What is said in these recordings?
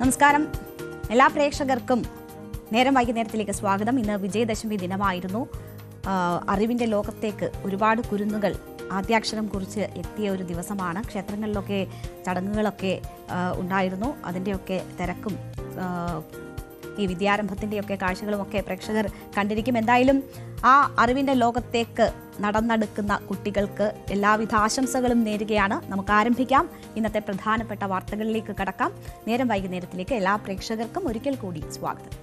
നമസ്കാരം. എല്ലാ പ്രേക്ഷകർക്കും നേരം വൈകുന്നേരത്തിലേക്ക് സ്വാഗതം. ഇന്ന് വിജയദശമി ദിനമായിരുന്നു. അറിവിൻ്റെ ലോകത്തേക്ക് ഒരുപാട് കുരുന്നുകൾ ആദ്യാക്ഷരം കുറിച്ച് എത്തിയ ഒരു ദിവസമാണ്. ക്ഷേത്രങ്ങളിലൊക്കെ ചടങ്ങുകളൊക്കെ ഉണ്ടായിരുന്നു. അതിൻ്റെയൊക്കെ തിരക്കും ഈ വിദ്യാരംഭത്തിൻ്റെയൊക്കെ കാഴ്ചകളുമൊക്കെ പ്രേക്ഷകർ കണ്ടിരിക്കും. എന്തായാലും ആ അറിവിൻ്റെ ലോകത്തേക്ക് നടന്നെടുക്കുന്ന കുട്ടികൾക്ക് എല്ലാവിധ ആശംസകളും നേരുകയാണ്. നമുക്ക് ആരംഭിക്കാം. ഇന്നത്തെ പ്രധാനപ്പെട്ട വാർത്തകളിലേക്ക് കടക്കാം. നേരം വൈകുന്നേരത്തിലേക്ക് എല്ലാ പ്രേക്ഷകർക്കും ഒരിക്കൽ കൂടി സ്വാഗതം.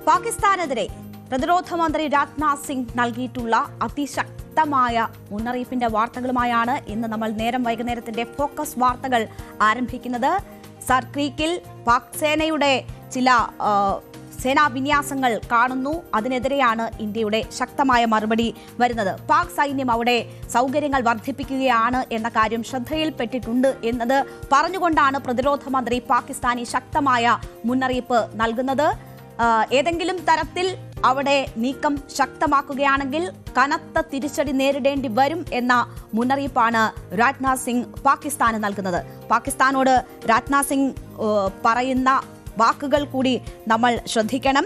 പാകിസ്ഥാനെതിരെ പ്രതിരോധ മന്ത്രി രാജ്നാഥ് സിംഗ് നൽകിയിട്ടുള്ള അതിശക്തമായ മുന്നറിയിപ്പിന്റെ വാർത്തകളുമായാണ് ഇന്ന് നമ്മൾ നേരം വൈകുന്നേരത്തിന്റെ ഫോക്കസ് വാർത്തകൾ ആരംഭിക്കുന്നത്. സർക്രീക്കിൽ പാക് സേനയുടെ ചില സേനാ വിന്യാസങ്ങൾ കാണുന്നു. അതിനെതിരെയാണ് ഇന്ത്യയുടെ ശക്തമായ മറുപടി വരുന്നത്. പാക് സൈന്യം അവിടെ സൗകര്യങ്ങൾ വർദ്ധിപ്പിക്കുകയാണ് എന്ന കാര്യം ശ്രദ്ധയിൽപ്പെട്ടിട്ടുണ്ട് എന്നത് പറഞ്ഞുകൊണ്ടാണ് പ്രതിരോധ മന്ത്രി പാകിസ്ഥാനി ശക്തമായ മുന്നറിയിപ്പ് നൽകുന്നത്. ഏതെങ്കിലും തരത്തിൽ അവിടെ നീക്കം ശക്തമാക്കുകയാണെങ്കിൽ കനത്ത തിരിച്ചടി നേരിടേണ്ടി വരും എന്ന മുന്നറിയിപ്പാണ് രാജ്നാഥ് സിംഗ് പാകിസ്ഥാന് നൽകുന്നത്. പാകിസ്ഥാനോട് രാജ്നാഥ് സിംഗ് പറയുന്ന വാക്കുകൾ കൂടി നമ്മൾ ശ്രദ്ധിക്കണം.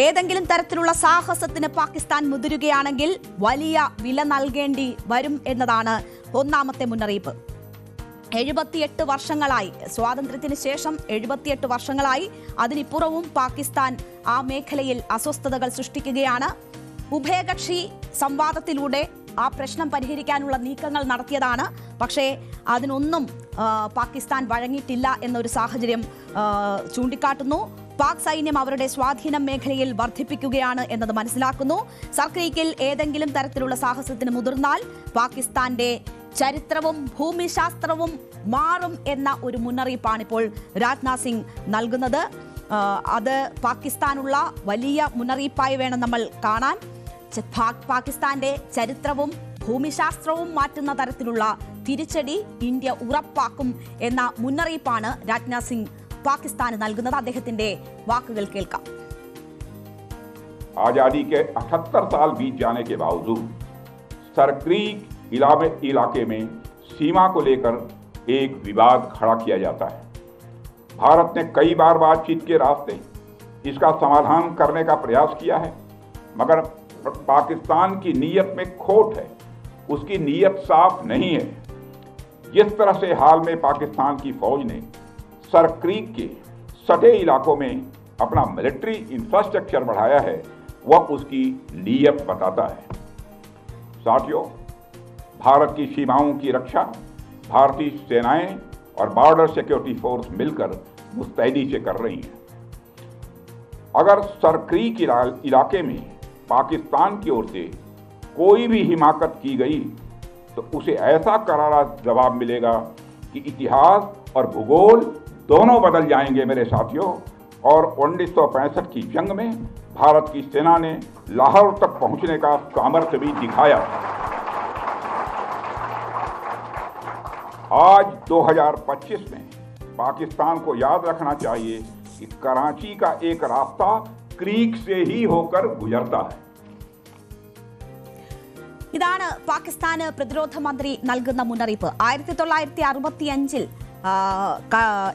ഏതെങ്കിലും തരത്തിലുള്ള സാഹസത്തിന് പാകിസ്ഥാൻ മുതിരുകയാണെങ്കിൽ വലിയ വില നൽകേണ്ടി വരും എന്നതാണ് ഒന്നാമത്തെ മുന്നറിയിപ്പ്. 78 വർഷങ്ങളായി, സ്വാതന്ത്ര്യത്തിന് ശേഷം 78 വർഷങ്ങളായി, അതിനിപ്പുറവും പാകിസ്ഥാൻ ആ മേഖലയിൽ അസ്വസ്ഥതകൾ സൃഷ്ടിക്കുകയാണ്. ഉഭയകക്ഷി സംവാദത്തിലൂടെ ആ പ്രശ്നം പരിഹരിക്കാനുള്ള നീക്കങ്ങൾ നടത്തിയതാണ്. പക്ഷേ അതിനൊന്നും പാകിസ്ഥാൻ വഴങ്ങിയിട്ടില്ല എന്നൊരു സാഹചര്യം ചൂണ്ടിക്കാട്ടുന്നു. പാക് സൈന്യം അവരുടെ സ്വാധീനം മേഖലയിൽ വർദ്ധിപ്പിക്കുകയാണ് എന്നത് മനസ്സിലാക്കുന്നു. സർക്രീക്കിൽ ഏതെങ്കിലും തരത്തിലുള്ള സാഹസത്തിന് മുതിർന്നാൽ പാകിസ്ഥാന്റെ ചരിത്രവും ഭൂമിശാസ്ത്രവും മാറും എന്ന ഒരു മുന്നറിയിപ്പാണ് ഇപ്പോൾ രാജ്നാഥ് സിംഗ് നൽകുന്നത്. അത് പാകിസ്ഥാനുള്ള വലിയ മുന്നറിയിപ്പായി വേണം നമ്മൾ കാണാൻ. പാകിസ്ഥാന്റെ ചരിത്രവും ഭൂമിശാസ്ത്രവും മാറ്റുന്ന തരത്തിലുള്ള തിരിച്ചടി ഇന്ത്യ ഉറപ്പാക്കും എന്ന മുന്നറിയിപ്പാണ് രാജ്നാഥ് സിംഗ് പാകിസ്ഥാന് നൽകുന്നത്. അദ്ദേഹത്തിന്റെ വാക്കുകൾ കേൾക്കാം. आजादी के 78 साल बीत जाने के बावजूद सरक्रीक इलाके में सीमा को लेकर एक विवाद खड़ा किया जाता है। भारत ने कई बार बातचीत के रास्ते इसका समाधान करने का प्रयास किया है, मगर पाकिस्तान की नीयत में खोट है, उसकी नीयत साफ नहीं है। जिस तरह से हाल में पाकिस्तान की फौज ने सरक्रीक के सटे इलाकों में अपना मिलिट्री इंफ्रास्ट्रक्चर बढ़ाया है, वह उसकी नीयत बताता है। साथियों, भारत की सीमाओं की रक्षा भारतीय सेनाएं और बॉर्डर सिक्योरिटी फोर्स मिलकर मुस्तैदी से कर रही हैं। अगर सरक्रीक इलाके में पाकिस्तान की ओर से कोई भी हिमाकत की गई तो उसे ऐसा करारा जवाब मिलेगा कि इतिहास और भूगोल दोनों बदल जाएंगे मेरे साथियों। और 1965 की जंग में भारत की सेना ने लाहौर तक पहुंचने का सामर्थ्य भी दिखाया। आज 2025 में पाकिस्तान को याद रखना चाहिए कि कराची का एक रास्ता क्रीक से ही होकर गुजरता है. ഇതാണ് പാകിസ്ഥാന് പ്രതിരോധ മന്ത്രി നൽകുന്ന മുന്നറിയിപ്പ്. 1965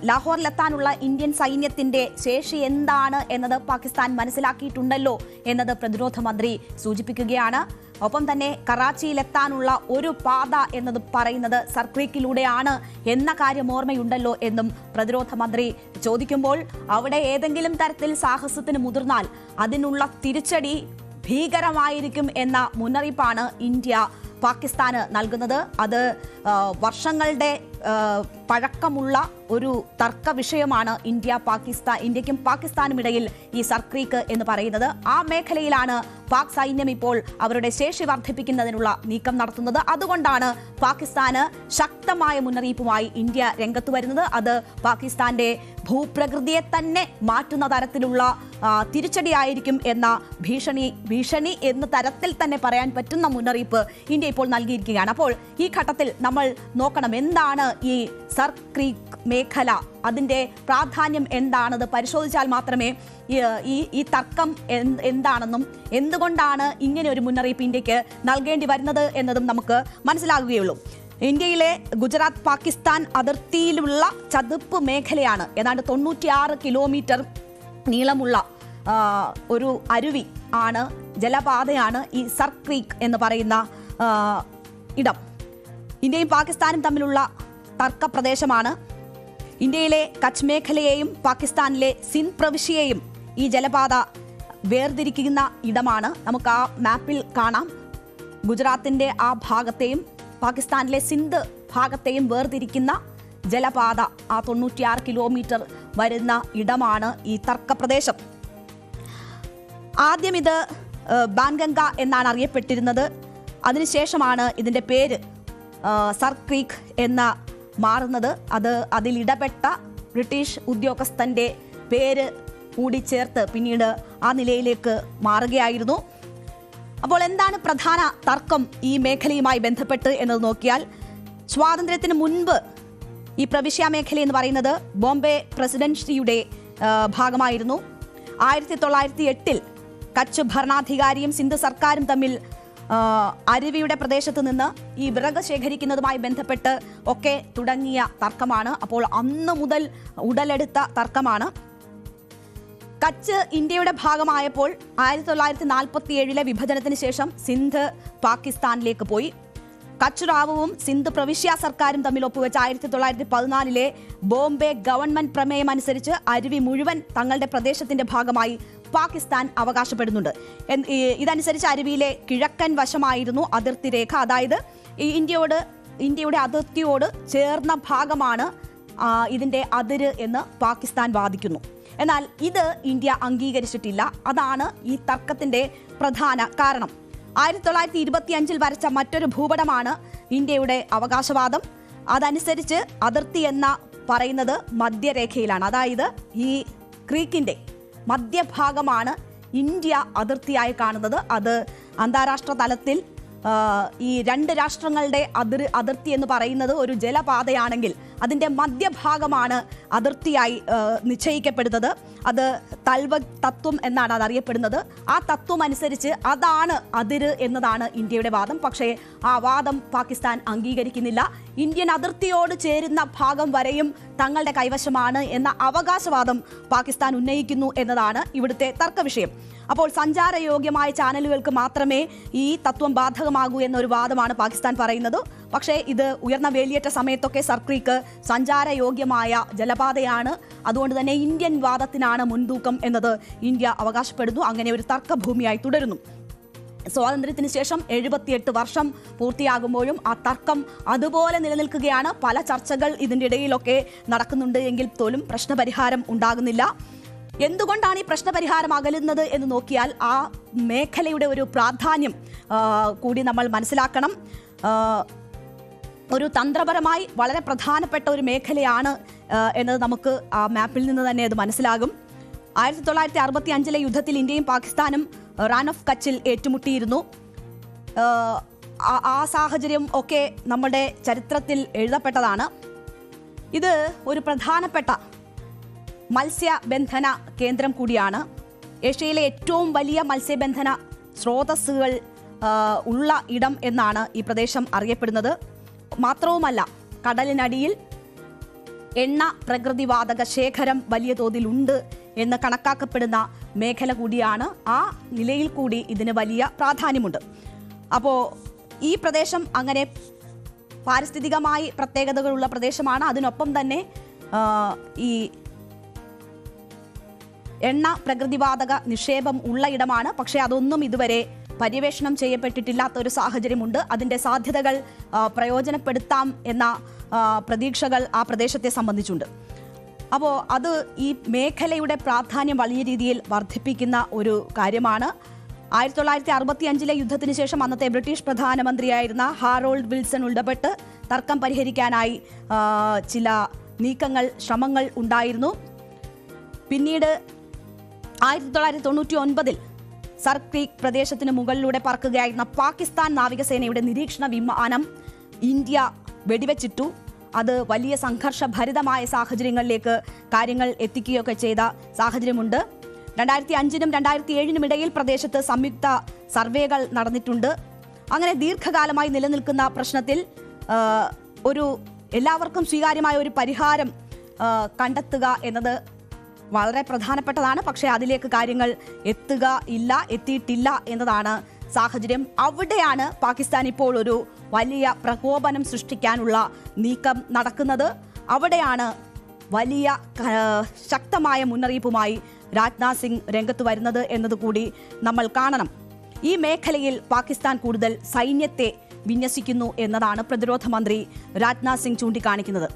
ലാഹോറിലെത്താനുള്ള ഇന്ത്യൻ സൈന്യത്തിന്റെ ശേഷി എന്താണ് എന്നത് പാകിസ്ഥാൻ മനസ്സിലാക്കിയിട്ടുണ്ടല്ലോ എന്നത് പ്രതിരോധ മന്ത്രി സൂചിപ്പിക്കുകയാണ്. ഒപ്പം തന്നെ കറാച്ചിയിലെത്താനുള്ള ഒരു പാത എന്നത് പറയുന്നത് സർക്രീക്കിലൂടെയാണ് എന്ന കാര്യം ഓർമ്മയുണ്ടല്ലോ എന്നും പ്രതിരോധ മന്ത്രി ചോദിക്കുമ്പോൾ, അവിടെ ഏതെങ്കിലും തരത്തിൽ സാഹസത്തിന് മുതിർന്നാൽ അതിനുള്ള തിരിച്ചടി ഭീകരമായിരിക്കും എന്ന മുന്നറിയിപ്പാണ് ഇന്ത്യ പാകിസ്ഥാന് നൽകുന്നത്. അത് വർഷങ്ങളുടെ പഴക്കമുള്ള ഒരു തർക്ക വിഷയമാണ് ഇന്ത്യക്കും പാകിസ്ഥാനും ഇടയിൽ ഈ സർക്രീക്ക് എന്ന് പറയുന്നത്. ആ മേഖലയിലാണ് പാക് സൈന്യം ഇപ്പോൾ അവരുടെ ശേഷി വർദ്ധിപ്പിക്കുന്നതിനുള്ള നീക്കം നടത്തുന്നത്. അതുകൊണ്ടാണ് പാകിസ്ഥാന് ശക്തമായ മുന്നറിയിപ്പുമായി ഇന്ത്യ രംഗത്ത് വരുന്നത്. അത് പാകിസ്ഥാന്റെ ഭൂപ്രകൃതിയെ തന്നെ മാറ്റുന്ന തരത്തിലുള്ള തിരിച്ചടിയായിരിക്കും എന്ന ഭീഷണി എന്ന തരത്തിൽ തന്നെ പറയാൻ പറ്റുന്ന മുന്നറിയിപ്പ് ഇന്ത്യ ഇപ്പോൾ നൽകിയിരിക്കുകയാണ്. അപ്പോൾ ഈ ഘട്ടത്തിൽ നമ്മൾ നോക്കണം, എന്താണ് ഈ സർക്രീക്ക് മേഖല അതിൻ്റെ പ്രാധാന്യം എന്താണെന്ന് പരിശോധിച്ചാൽ മാത്രമേ ഈ തർക്കം എന്താണെന്നും എന്തുകൊണ്ടാണ് ഇങ്ങനെ ഒരു മുന്നറിയിപ്പ് ഇന്ത്യക്ക് നൽകേണ്ടി വരുന്നത് എന്നതും നമുക്ക് മനസ്സിലാകുകയുള്ളൂ. ഇന്ത്യയിലെ ഗുജറാത്ത് പാകിസ്ഥാൻ അതിർത്തിയിലുള്ള ചതുപ്പ് മേഖലയാണ്. ഏതാണ്ട് 96 കിലോമീറ്റർ നീളമുള്ള ഒരു അരുവി ആണ്, ജലപാതയാണ് ഈ സർ ക്രീക്ക് എന്ന് പറയുന്ന ഇടം. ഇന്ത്യയും പാകിസ്ഥാനും തമ്മിലുള്ള തർക്ക പ്രദേശമാണ്. ഇന്ത്യയിലെ കച്ച് മേഖലയെയും പാകിസ്ഥാനിലെ സിന്ധ് പ്രവിശ്യയെയും ഈ ജലപാത വേർതിരിക്കുന്ന ഇടമാണ്. നമുക്ക് ആ മാപ്പിൽ കാണാം. ഗുജറാത്തിൻ്റെ ആ ഭാഗത്തെയും പാകിസ്ഥാനിലെ സിന്ധ് ഭാഗത്തെയും വേർതിരിക്കുന്ന ജലപാത, ആ 96 കിലോമീറ്റർ വരുന്ന ഇടമാണ് ഈ തർക്ക പ്രദേശം. ആദ്യം ഇത് ബാൻഗംഗ എന്നാണ് അറിയപ്പെട്ടിരുന്നത്. അതിനുശേഷമാണ് ഇതിൻ്റെ പേര് സർ ക്രീക്ക് എന്ന മാറുന്നത്. അതിലിടപെട്ട ബ്രിട്ടീഷ് ഉദ്യോഗസ്ഥൻ്റെ പേര് കൂടി ചേർത്ത് പിന്നീട് ആ നിലയിലേക്ക് മാറുകയായിരുന്നു. അപ്പോൾ എന്താണ് പ്രധാന തർക്കം ഈ മേഖലയുമായി ബന്ധപ്പെട്ട് എന്നത് നോക്കിയാൽ, സ്വാതന്ത്ര്യത്തിന് മുൻപ് ഈ പ്രവിശ്യ മേഖല എന്ന് പറയുന്നത് ബോംബെ പ്രസിഡൻസിയുടെ ഭാഗമായിരുന്നു. 1908 കച്ച് ഭരണാധികാരിയും സിന്ധ് സർക്കാരും തമ്മിൽ അരുവിയുടെ പ്രദേശത്ത് നിന്ന് ഈ വിറക് ശേഖരിക്കുന്നതുമായി ബന്ധപ്പെട്ട് ഒക്കെ തുടങ്ങിയ തർക്കമാണ്. അപ്പോൾ അന്ന് മുതൽ ഉടലെടുത്ത തർക്കമാണ്. കച്ച് ഇന്ത്യയുടെ ഭാഗമായപ്പോൾ 1947 വിഭജനത്തിന് ശേഷം സിന്ധ് പാകിസ്ഥാനിലേക്ക് പോയി. കച്ച് റാവുവും സിന്ധ് പ്രവിശ്യ സർക്കാരും തമ്മിൽ ഒപ്പുവെച്ച 1914 ബോംബെ ഗവൺമെന്റ് പ്രമേയം അനുസരിച്ച് അരുവി മുഴുവൻ തങ്ങളുടെ പ്രദേശത്തിന്റെ ഭാഗമായി പാകിസ്ഥാൻ അവകാശപ്പെടുന്നുണ്ട്. ഇതനുസരിച്ച് അരുവിയിലെ കിഴക്കൻ വശമായിരുന്നു അതിർത്തി രേഖ. അതായത് ഇന്ത്യയുടെ അതിർത്തിയോട് ചേർന്ന ഭാഗമാണ് ഇതിന്റെ അതിര് എന്ന് പാകിസ്ഥാൻ വാദിക്കുന്നു. എന്നാൽ ഇത് ഇന്ത്യ അംഗീകരിച്ചിട്ടില്ല. അതാണ് ഈ തർക്കത്തിന്റെ പ്രധാന കാരണം. 1925 വരച്ച മറ്റൊരു ഭൂപടമാണ് ഇന്ത്യയുടെ അവകാശവാദം. അതനുസരിച്ച് അതിർത്തി എന്ന പറയുന്നത് മധ്യരേഖയിലാണ്. അതായത് ഈ ക്രീക്കിന്റെ മധ്യഭാഗമാണ് ഇന്ത്യ അതിർത്തിയായി കാണുന്നത്. അത് അന്താരാഷ്ട്ര തലത്തിൽ ഈ രണ്ട് രാഷ്ട്രങ്ങളുടെ അതിർത്തി എന്ന് പറയുന്നത് ഒരു ജലപാതയാണെങ്കിൽ അതിൻ്റെ മധ്യഭാഗമാണ് അതിർത്തിയായി നിശ്ചയിക്കപ്പെടുന്നത്. അത് തൽവക് തത്വം എന്നാണ് അത് അറിയപ്പെടുന്നത്. ആ തത്വം അനുസരിച്ച് അതാണ് അതിര് എന്നതാണ് ഇന്ത്യയുടെ വാദം. പക്ഷേ ആ വാദം പാകിസ്ഥാൻ അംഗീകരിക്കുന്നില്ല. ഇന്ത്യൻ അതിർത്തിയോട് ചേരുന്ന ഭാഗം വരെയും തങ്ങളുടെ കൈവശമാണ് എന്ന അവകാശവാദം പാകിസ്ഥാൻ ഉന്നയിക്കുന്നു എന്നതാണ് ഇവിടുത്തെ തർക്ക വിഷയം. അപ്പോൾ സഞ്ചാരയോഗ്യമായ ചാനലുകൾക്ക് മാത്രമേ ഈ തത്വം ബാധകമാകൂ എന്നൊരു വാദമാണ് പാകിസ്ഥാൻ പറയുന്നത്. പക്ഷേ ഇത് ഉയർന്ന വേലിയേറ്റ സമയത്തൊക്കെ സർ ക്രീക്ക് സഞ്ചാരയോഗ്യമായ ജലപാതയാണ്. അതുകൊണ്ട് തന്നെ ഇന്ത്യൻ വാദത്തിനാണ് മുൻതൂക്കം എന്നത് ഇന്ത്യ അവകാശപ്പെടുന്നു. അങ്ങനെ ഒരു തർക്കഭൂമിയായി തുടരുന്നു. സ്വാതന്ത്ര്യത്തിന് ശേഷം 78 വർഷം പൂർത്തിയാകുമ്പോഴും ആ തർക്കം അതുപോലെ നിലനിൽക്കുകയാണ്. പല ചർച്ചകൾ ഇതിൻ്റെ ഇടയിലൊക്കെ നടക്കുന്നുണ്ട് എങ്കിൽ പോലും പ്രശ്നപരിഹാരം ഉണ്ടാകുന്നില്ല. എന്തുകൊണ്ടാണ് ഈ പ്രശ്നപരിഹാരം അകലുന്നത് എന്ന് നോക്കിയാൽ ആ മേഖലയുടെ ഒരു പ്രാധാന്യം കൂടി നമ്മൾ മനസ്സിലാക്കണം. ഒരു തന്ത്രപരമായി വളരെ പ്രധാനപ്പെട്ട ഒരു മേഖലയാണ് എന്നത് നമുക്ക് ആ മാപ്പിൽ നിന്ന് തന്നെ അത് മനസ്സിലാകും. 1965 യുദ്ധത്തിൽ ഇന്ത്യയും പാകിസ്ഥാനും റാൻ ഓഫ് കച്ചിൽ ഏറ്റുമുട്ടിയിരുന്നു. ആ സാഹചര്യം ഒക്കെ നമ്മുടെ ചരിത്രത്തിൽ എഴുതപ്പെട്ടതാണ്. ഇത് ഒരു പ്രധാനപ്പെട്ട മത്സ്യബന്ധന കേന്ദ്രം കൂടിയാണ്. ഏഷ്യയിലെ ഏറ്റവും വലിയ മത്സ്യബന്ധന സ്രോതസ്സുകൾ ഉള്ള ഇടം എന്നാണ് ഈ പ്രദേശം അറിയപ്പെടുന്നത്. മാത്രവുമല്ല, കടലിനടിയിൽ എണ്ണ പ്രകൃതിവാതക ശേഖരം വലിയ തോതിലുണ്ട് എന്ന് കണക്കാക്കപ്പെടുന്ന മേഖല കൂടിയാണ്. ആ നിലയിൽ കൂടി ഇതിന് വലിയ പ്രാധാന്യമുണ്ട്. അപ്പോൾ ഈ പ്രദേശം അങ്ങനെ പാരിസ്ഥിതികമായി പ്രത്യേകതകളുള്ള പ്രദേശമാണ്. അതിനൊപ്പം തന്നെ ഈ എണ്ണ പ്രകൃതിവാതക നിക്ഷേപം ഉള്ള ഇടമാണ്. പക്ഷേ അതൊന്നും ഇതുവരെ പര്യവേഷണം ചെയ്യപ്പെട്ടിട്ടില്ലാത്ത ഒരു സാഹചര്യമുണ്ട്. അതിൻ്റെ സാധ്യതകൾ പ്രയോജനപ്പെടുത്താം എന്ന പ്രതീക്ഷകൾ ആ പ്രദേശത്തെ സംബന്ധിച്ചുണ്ട്. അപ്പോൾ അത് ഈ മേഖലയുടെ പ്രാധാന്യം വലിയ രീതിയിൽ വർദ്ധിപ്പിക്കുന്ന ഒരു കാര്യമാണ്. 1965 യുദ്ധത്തിന് ശേഷം അന്നത്തെ ബ്രിട്ടീഷ് പ്രധാനമന്ത്രിയായിരുന്ന ഹാരോൾഡ് വിൽസൺ ഇടപെട്ട് തർക്കം പരിഹരിക്കാനായി ചില ശ്രമങ്ങൾ ഉണ്ടായിരുന്നു. പിന്നീട് 1999 സർ ക്രീക്ക് പ്രദേശത്തിന് മുകളിലൂടെ പറക്കുകയായിരുന്ന പാകിസ്ഥാൻ നാവികസേനയുടെ നിരീക്ഷണ വിമാനം ഇന്ത്യ വെടിവെച്ചിട്ടു. അത് വലിയ സംഘർഷഭരിതമായ സാഹചര്യങ്ങളിലേക്ക് കാര്യങ്ങൾ എത്തിക്കുകയൊക്കെ ചെയ്ത സാഹചര്യമുണ്ട്. 2005-നും 2007-നും ഇടയിൽ പ്രദേശത്ത് സംയുക്ത സർവേകൾ നടന്നിട്ടുണ്ട്. അങ്ങനെ ദീർഘകാലമായി നിലനിൽക്കുന്ന പ്രശ്നത്തിൽ ഒരു എല്ലാവർക്കും സ്വീകാര്യമായ ഒരു പരിഹാരം കണ്ടെത്തുക എന്നത് വളരെ പ്രധാനപ്പെട്ടതാണ്. പക്ഷേ അതിലേക്ക് കാര്യങ്ങൾ എത്തിയിട്ടില്ല എന്നതാണ് സാഹചര്യം. അവിടെയാണ് പാകിസ്ഥാൻ ഇപ്പോൾ ഒരു വലിയ പ്രകോപനം സൃഷ്ടിക്കാനുള്ള നീക്കം നടക്കുന്നത്. അവിടെയാണ് വലിയ ശക്തമായ മുന്നറിയിപ്പുമായി രാജ്നാഥ് സിംഗ് രംഗത്ത് വരുന്നത് എന്നതുകൂടി നമ്മൾ കാണണം. ഈ മേഖലയിൽ പാകിസ്ഥാൻ കൂടുതൽ സൈന്യത്തെ വിന്യസിക്കുന്നു എന്നതാണ് പ്രതിരോധ മന്ത്രി രാജ്നാഥ് സിംഗ് ചൂണ്ടിക്കാണിക്കുന്നത്.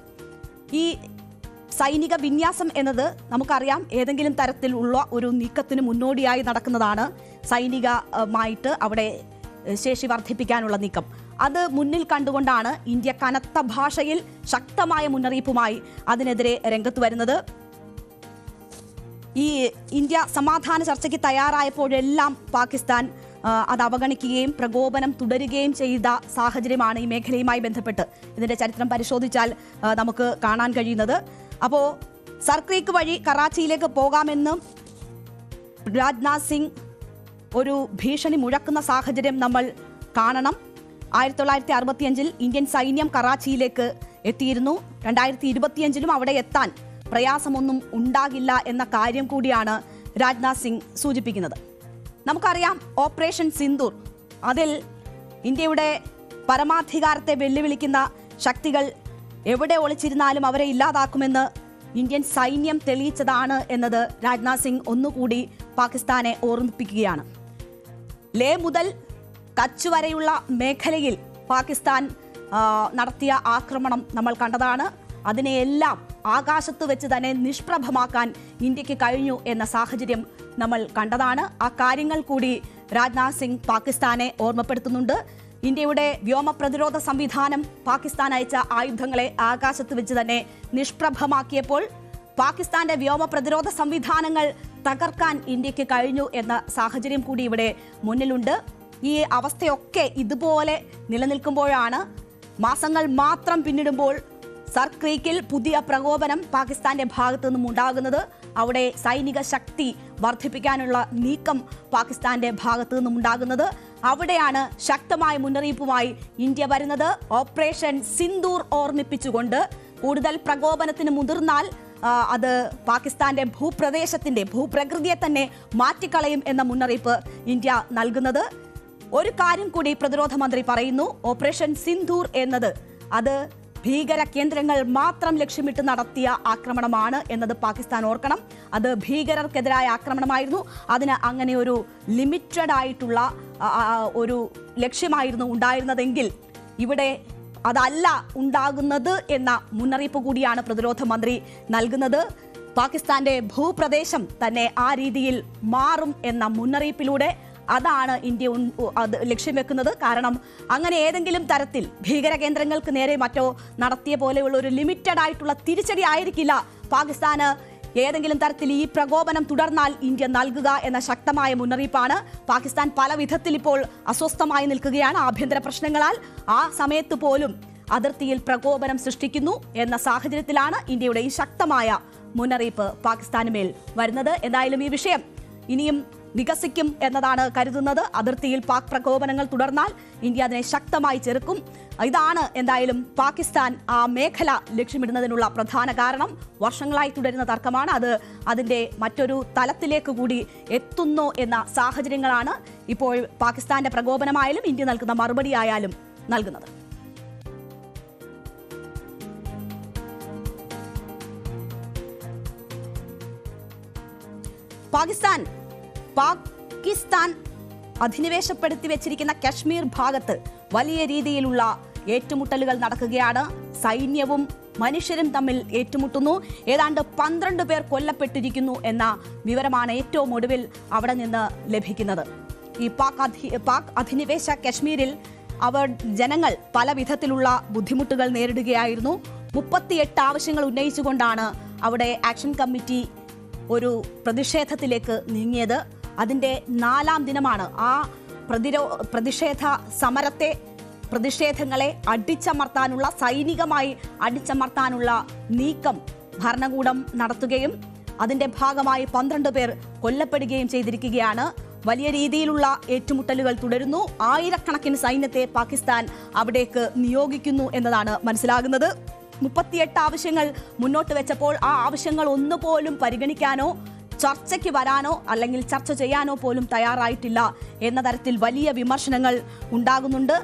ഈ സൈനിക വിന്യാസം എന്നത് നമുക്കറിയാം, ഏതെങ്കിലും തരത്തിലുള്ള ഒരു നീക്കത്തിന് മുന്നോടിയായി നടക്കുന്നതാണ്. സൈനികമായിട്ട് അവിടെ ശേഷി വർദ്ധിപ്പിക്കാനുള്ള നീക്കം. അത് മുന്നിൽ കണ്ടുകൊണ്ടാണ് ഇന്ത്യ കനത്ത ഭാഷയിൽ ശക്തമായ മുന്നറിയിപ്പുമായി അതിനെതിരെ രംഗത്ത് വരുന്നത്. ഈ ഇന്ത്യ സമാധാന ചർച്ചയ്ക്ക് തയ്യാറായപ്പോഴെല്ലാം പാകിസ്ഥാൻ അത് അവഗണിക്കുകയും പ്രകോപനം തുടരുകയും ചെയ്ത സാഹചര്യമാണ് ഈ മേഖലയുമായി ബന്ധപ്പെട്ട് ഇതിന്റെ ചരിത്രം പരിശോധിച്ചാൽ നമുക്ക് കാണാൻ കഴിയുന്നത്. അപ്പോൾ സർക്രീക്ക് വഴി കറാച്ചിയിലേക്ക് പോകാമെന്നും രാജ്നാഥ് സിംഗ് ഒരു ഭീഷണി മുഴക്കുന്ന സാഹചര്യം നമ്മൾ കാണണം. 1965-ൽ ഇന്ത്യൻ സൈന്യം കറാച്ചിയിലേക്ക് എത്തിയിരുന്നു. 2025-ലും അവിടെ എത്താൻ പ്രയാസമൊന്നും ഉണ്ടാകില്ല എന്ന കാര്യം കൂടിയാണ് രാജ്നാഥ് സിംഗ് സൂചിപ്പിക്കുന്നത്. നമുക്കറിയാം, ഓപ്പറേഷൻ സിന്ദൂർ, അതിൽ ഇന്ത്യയുടെ പരമാധികാരത്തെ വെല്ലുവിളിക്കുന്ന ശക്തികൾ എവിടെ ഒളിച്ചിരുന്നാലും അവരെ ഇല്ലാതാക്കുമെന്ന് ഇന്ത്യൻ സൈന്യം തെളിയിച്ചതാണ് എന്നത് രാജ്നാഥ് സിംഗ് ഒന്നുകൂടി പാകിസ്ഥാനെ ഓർമ്മിപ്പിക്കുകയാണ്. ലേ മുതൽ കച്ച് വരെയുള്ള മേഖലയിൽ പാകിസ്ഥാൻ നടത്തിയ ആക്രമണം നമ്മൾ കണ്ടതാണ്. അതിനെയെല്ലാം ആകാശത്ത് വെച്ച് തന്നെ നിഷ്പ്രഭമാക്കാൻ ഇന്ത്യക്ക് കഴിഞ്ഞു എന്ന സാഹചര്യം നമ്മൾ കണ്ടതാണ്. ആ കാര്യങ്ങൾ കൂടി രാജ്നാഥ് സിംഗ് പാകിസ്ഥാനെ ഓർമ്മപ്പെടുത്തുന്നുണ്ട്. ഇന്ത്യയുടെ വ്യോമ പ്രതിരോധ സംവിധാനം പാകിസ്ഥാൻ അയച്ച ആയുധങ്ങളെ ആകാശത്ത് വെച്ച് തന്നെ നിഷ്പ്രഭമാക്കിയപ്പോൾ പാകിസ്ഥാന്റെ വ്യോമ പ്രതിരോധ സംവിധാനങ്ങൾ തകർക്കാൻ ഇന്ത്യക്ക് കഴിഞ്ഞു എന്ന സാഹചര്യം കൂടി ഇവിടെ മുന്നിലുണ്ട്. ഈ അവസ്ഥയൊക്കെ ഇതുപോലെ നിലനിൽക്കുമ്പോഴാണ് മാസങ്ങൾ മാത്രം പിന്നിടുമ്പോൾ സർക്രീക്കിൽ പുതിയ പ്രകോപനം പാകിസ്ഥാന്റെ ഭാഗത്തു നിന്നും ഉണ്ടാകുന്നത്. അവിടെ സൈനിക ശക്തി വർദ്ധിപ്പിക്കാനുള്ള നീക്കം പാകിസ്ഥാന്റെ ഭാഗത്തു നിന്നും ഉണ്ടാകുന്നത്. അവിടെയാണ് ശക്തമായ മുന്നറിയിപ്പുമായി ഇന്ത്യ വരുന്നത്. ഓപ്പറേഷൻ സിന്ദൂർ ഓർമ്മിപ്പിച്ചുകൊണ്ട് കൂടുതൽ പ്രകോപനത്തിന് മുതിർന്നാൽ അത് പാകിസ്ഥാന്റെ ഭൂപ്രകൃതിയെ തന്നെ മാറ്റിക്കളയും എന്ന മുന്നറിയിപ്പ് ഇന്ത്യ നൽകുന്നത്. ഒരു കാര്യം കൂടി പ്രതിരോധ മന്ത്രി പറയുന്നു. ഓപ്പറേഷൻ സിന്ദൂർ എന്നത് അത് ഭീകര കേന്ദ്രങ്ങൾ മാത്രം ലക്ഷ്യമിട്ട് നടത്തിയ ആക്രമണമാണ് എന്നത് പാകിസ്ഥാൻ ഓർക്കണം. അത് ഭീകരർക്കെതിരായ ആക്രമണമായിരുന്നു. അതിന് അങ്ങനെ ഒരു ലിമിറ്റഡ് ആയിട്ടുള്ള ഒരു ലക്ഷ്യമായിരുന്നു ഉണ്ടായിരുന്നതെങ്കിൽ ഇവിടെ അതല്ല ഉണ്ടാകുന്നത് എന്ന മുന്നറിയിപ്പ് കൂടിയാണ് പ്രതിരോധ മന്ത്രി നൽകുന്നത്. പാകിസ്ഥാന്റെ ഭൂപ്രദേശം തന്നെ ആ രീതിയിൽ മാറും എന്ന മുന്നറിയിപ്പിലൂടെ അതാണ് ഇന്ത്യ ലക്ഷ്യം വെക്കുന്നത്. കാരണം അങ്ങനെ ഏതെങ്കിലും തരത്തിൽ ഭീകര കേന്ദ്രങ്ങൾക്ക് നേരെ മറ്റോ നടത്തിയ പോലെയുള്ള ഒരു ലിമിറ്റഡ് ആയിട്ടുള്ള തിരിച്ചടി ആയിരിക്കില്ല പാകിസ്ഥാന് ഏതെങ്കിലും തരത്തിൽ ഈ പ്രകോപനം തുടർന്നാൽ ഇന്ത്യ നൽകുക എന്ന ശക്തമായ മുന്നറിയിപ്പാണ്. പാകിസ്ഥാൻ പല വിധത്തിൽ ഇപ്പോൾ അസ്വസ്ഥമായി നിൽക്കുകയാണ് ആഭ്യന്തര പ്രശ്നങ്ങളാൽ. ആ സമയത്ത് പോലും അതിർത്തിയിൽ പ്രകോപനം സൃഷ്ടിക്കുന്നു എന്ന സാഹചര്യത്തിലാണ് ഇന്ത്യയുടെ ഈ ശക്തമായ മുന്നറിയിപ്പ് പാകിസ്ഥാന് മേൽ വരുന്നത്. എന്തായാലും ഈ വിഷയം ഇനിയും വികസിക്കും എന്നതാണ് കരുതുന്നത്. അതിർത്തിയിൽ പാക് പ്രകോപനങ്ങൾ തുടർന്നാൽ ഇന്ത്യ അതിനെ ശക്തമായി ചെറുക്കും. ഇതാണ് എന്തായാലും പാകിസ്ഥാൻ ആ മേഖല ലക്ഷ്യമിടുന്നതിനുള്ള പ്രധാന കാരണം. വർഷങ്ങളായി തുടരുന്ന തർക്കമാണ്. അത് അതിന്റെ മറ്റൊരു തലത്തിലേക്ക് കൂടി എത്തുന്നു എന്ന സാഹചര്യങ്ങളാണ് ഇപ്പോൾ പാകിസ്ഥാന്റെ പ്രകോപനമായാലും ഇന്ത്യ നൽകുന്ന മറുപടിയായാലും നൽകുന്നത്. പാകിസ്ഥാൻ അധിനിവേശപ്പെടുത്തി വെച്ചിരിക്കുന്ന കശ്മീർ ഭാഗത്ത് വലിയ രീതിയിലുള്ള ഏറ്റുമുട്ടലുകൾ നടക്കുകയാണ്. സൈന്യവും മനുഷ്യരും തമ്മിൽ ഏറ്റുമുട്ടുന്നു. ഏതാണ്ട് 12 പേർ കൊല്ലപ്പെട്ടിരിക്കുന്നു എന്ന വിവരമാണ് ഏറ്റവും ഒടുവിൽ അവിടെ നിന്ന് ലഭിക്കുന്നത്. ഈ പാക് അധിനിവേശ കശ്മീരിൽ ജനങ്ങൾ പല വിധത്തിലുള്ള ബുദ്ധിമുട്ടുകൾ നേരിടുകയായിരുന്നു. 38 ആവശ്യങ്ങൾ ഉന്നയിച്ചുകൊണ്ടാണ് അവിടെ ആക്ഷൻ കമ്മിറ്റി ഒരു പ്രതിഷേധത്തിലേക്ക് നീങ്ങിയത്. അതിൻ്റെ 4ാം ദിനമാണ്. ആ പ്രതിഷേധ സമരത്തെ പ്രതിഷേധങ്ങളെ അടിച്ചമർത്താനുള്ള, സൈനികമായി അടിച്ചമർത്താനുള്ള നീക്കം ഭരണകൂടം നടത്തുകയും അതിന്റെ ഭാഗമായി 12 പേർ കൊല്ലപ്പെടുകയും ചെയ്തിരിക്കുകയാണ്. വലിയ രീതിയിലുള്ള ഏറ്റുമുട്ടലുകൾ തുടരുന്നു. ആയിരക്കണക്കിന് സൈന്യത്തെ പാകിസ്ഥാൻ അവിടേക്ക് നിയോഗിക്കുന്നു എന്നതാണ് മനസ്സിലാകുന്നത്. 38 ആവശ്യങ്ങൾ മുന്നോട്ട് വെച്ചപ്പോൾ ആ ആവശ്യങ്ങൾ ഒന്നുപോലും പരിഗണിക്കാനോ ചർച്ചയ്ക്ക് വരാനോ അല്ലെങ്കിൽ ചർച്ച ചെയ്യാനോ പോലും തയ്യാറായിട്ടില്ല എന്ന തരത്തിൽ വലിയ വിമർശനങ്ങൾ ഉണ്ടാകുന്നുണ്ട്.